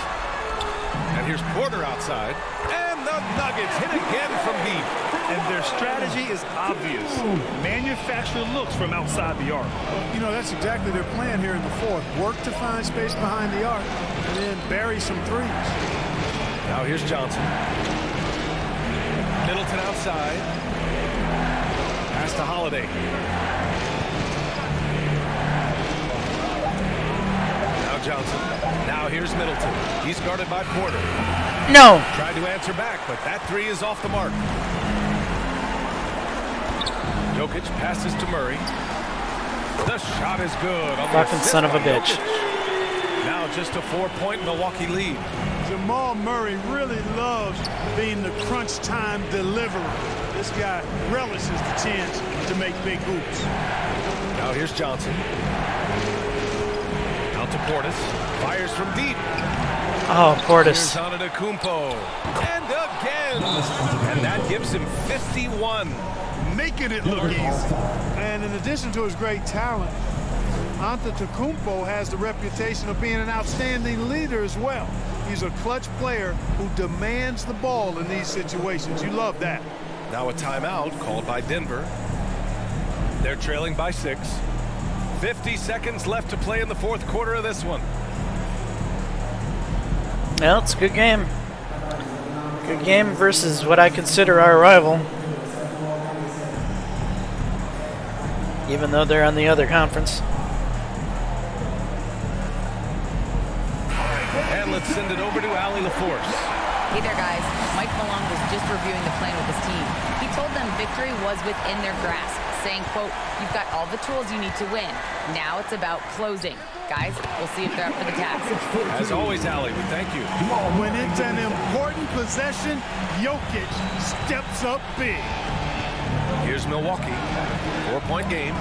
And here's Porter outside. And the Nuggets hit again from deep. And their strategy is obvious. Manufacture looks from outside the arc. You know, that's exactly their plan here in the fourth. Work to find space behind the arc and then bury some threes. Now here's Johnson. Middleton outside. Pass to Holiday. Now Johnson. Now here's Middleton. He's guarded by Porter. No. Tried to answer back, but that 3 is off the mark. Jokic passes to Murray. The shot is good. Fucking son of a bitch. Now just a 4-point Milwaukee lead. Jamal Murray really loves being the crunch time deliverer. This guy relishes the chance to make big hoops. Now here's Johnson. Out to Portis. Fires from deep. Oh, Portis. Here's Antetokounmpo. And again. And that gives him 51. Making it look easy. And in addition to his great talent, Antetokounmpo has the reputation of being an outstanding leader as well. He's a clutch player who demands the ball in these situations. You love that. Now a timeout called by Denver. They're trailing by 6. 50 seconds left to play in the fourth quarter of this one. Well, it's a good game. Good game versus what I consider our rival. Even though they're on the other conference. And let's send it over to Allie LaForce. Hey there, guys. Mike Malone was just reviewing the plan with his team. He told them victory was within their grasp, saying, quote, "You've got all the tools you need to win. Now it's about closing." Guys, we'll see if they're up for the task. As always, Allie, we thank you. When it's an important possession, Jokic steps up big. Here's Milwaukee. 4-point game.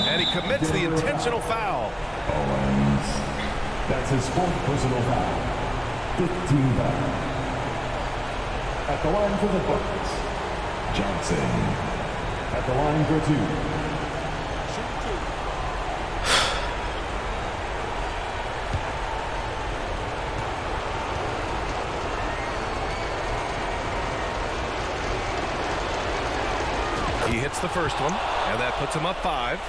And he commits the intentional foul. Owens. That's his 4th personal foul. 15 foul. At the line for the Bucks, Johnson. At the line for 2. He hits the first one, and that puts him up 5.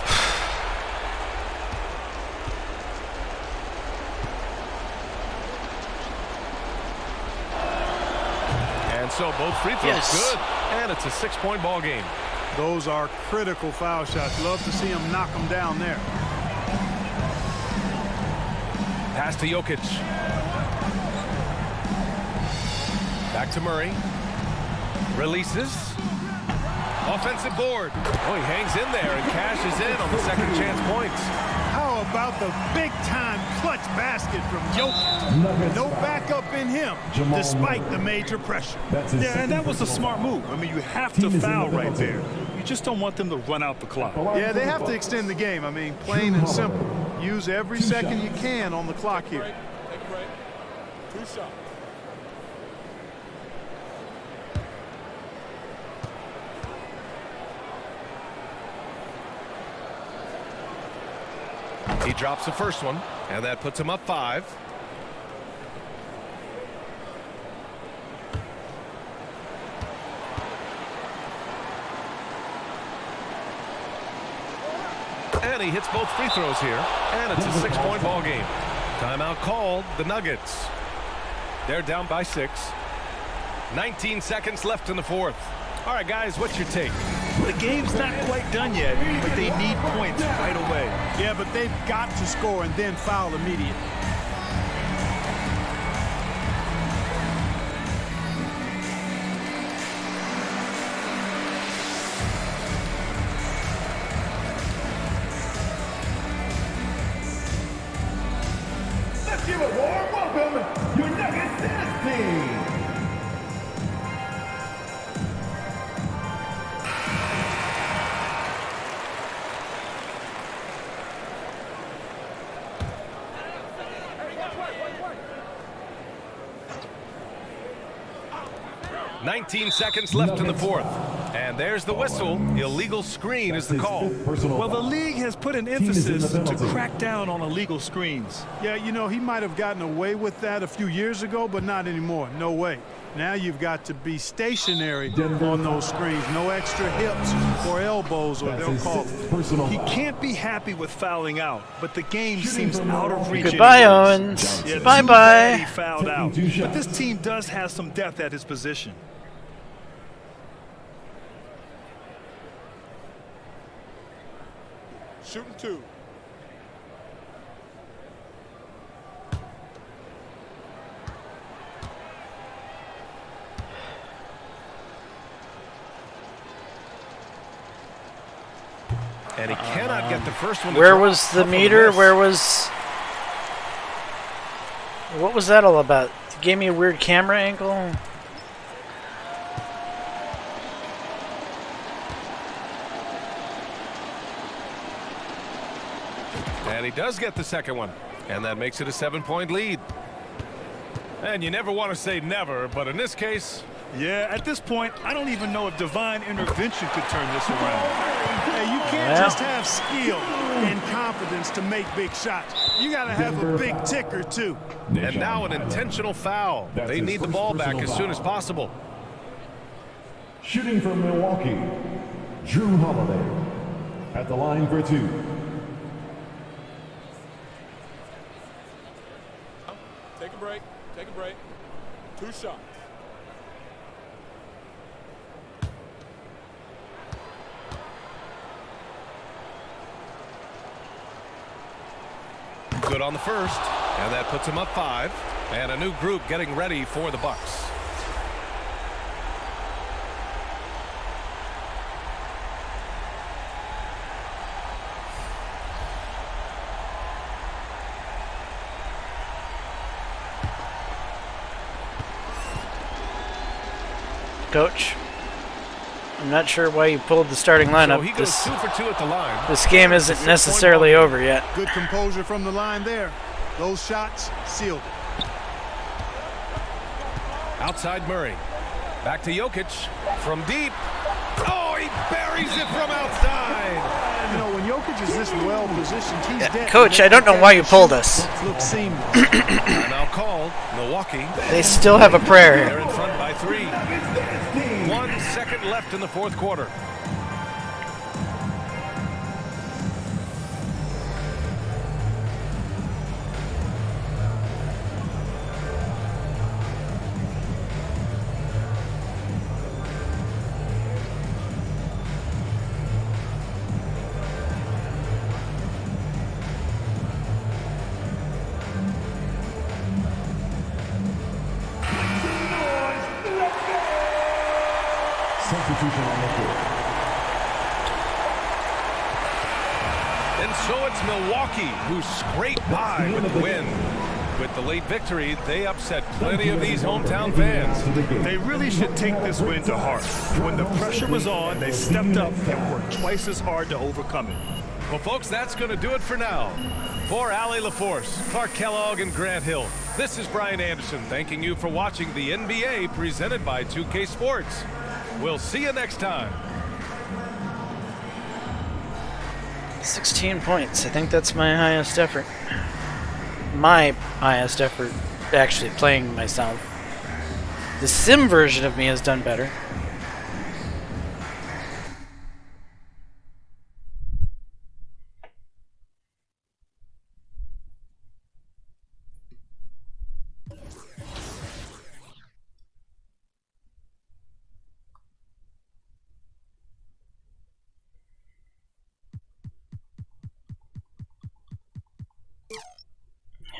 And so both free throws good, and it's a 6-point ball game. Those are critical foul shots. Love to see him knock them down there. Pass to Jokic. Back to Murray. Releases. Offensive board. Oh, he hangs in there and cashes in on the second chance points. How about the big-time clutch basket from Jokic? No backup in him, despite the major pressure. Yeah, and that was a smart move. I mean, you have to foul right there. You just don't want them to run out the clock. Yeah, they have to extend the game. I mean, plain and simple. Use every second you can on the clock here. Take a break. 2 shots. He drops the first one, and that puts him up 5. And he hits both free throws here, and it's a 6-point ball game. Timeout called, the Nuggets. They're down by 6. 19 seconds left in the fourth. All right, guys, what's your take? The game's not quite done yet, but they need points right away. Yeah, but they've got to score and then foul immediately. Let's give a warm welcome, your Nuggets tennis team. Nineteen seconds left in the fourth. And there's the whistle. Illegal screen is the call. Well, the league has put an emphasis to crack down on illegal screens. Yeah, you know, he might have gotten away with that a few years ago, but not anymore. No way. Now you've got to be stationary on those screens. No extra hips or elbows, or they'll call it. He can't be happy with fouling out, but the game seems out of reach. Goodbye, Owens. Yeah, bye-bye. He fouled out. But this team does have some depth at his position. Shooting 2. And he cannot get the first one. Where was the meter? Where was... What was that all about? It gave me a weird camera angle. And he does get the second one. And that makes it a 7-point lead. And you never want to say never, but in this case... Yeah, at this point, I don't even know if divine intervention could turn this around. Hey, you can't just have skill and confidence to make big shots. you got to have a big ticker, too. And now an intentional foul. They need the ball back as soon as possible. Shooting from Milwaukee, Drew Holiday. At the line for 2. Take a break. Take a break. 2 shots. Good on the first, and that puts him up 5. And a new group getting ready for the Bucks. Coach, I'm not sure why you pulled the starting lineup. So he goes 2 for 2 at the line. This game isn't necessarily over yet. Good composure from the line there. Those shots sealed it. Outside Murray. Back to Jokic. From deep. Oh, he buries it from outside. You know, when Jokic is this well positioned, he's dead. Coach, I don't know why you pulled us. Looks seamless. Now called. Milwaukee. They still have a prayer They're here. in front by 3. 1 second left in the fourth quarter. Substitution on the court. And so it's Milwaukee who scraped by with the win. With the late victory, they upset plenty of these hometown fans. They really should take this win to heart. When the pressure was on, they stepped up and worked twice as hard to overcome it. Well, folks, that's going to do it for now. For Allie LaForce, Clark Kellogg, and Grant Hill, this is Brian Anderson thanking you for watching the NBA presented by 2K Sports. We'll see you next time. 16 points. I think that's my highest effort. My highest effort actually playing myself. The sim version of me has done better.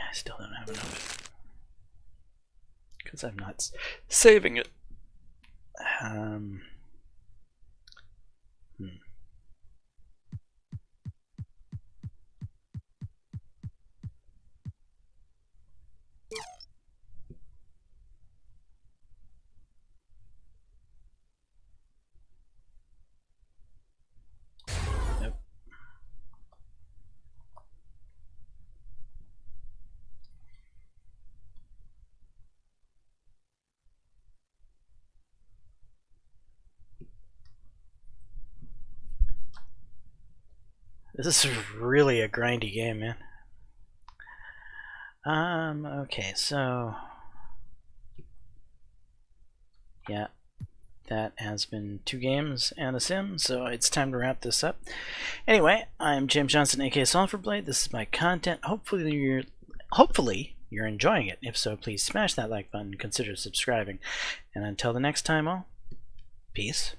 I still don't have enough because I'm not saving it. Nope. This is really a grindy game, man. Okay, so yeah, that has been 2 games and a sim, so it's time to wrap this up. Anyway, I'm James Johnson, aka Sulphurblade. This is my content. Hopefully you're enjoying it. If so, please smash that like button, consider subscribing, and until the next time, all, peace.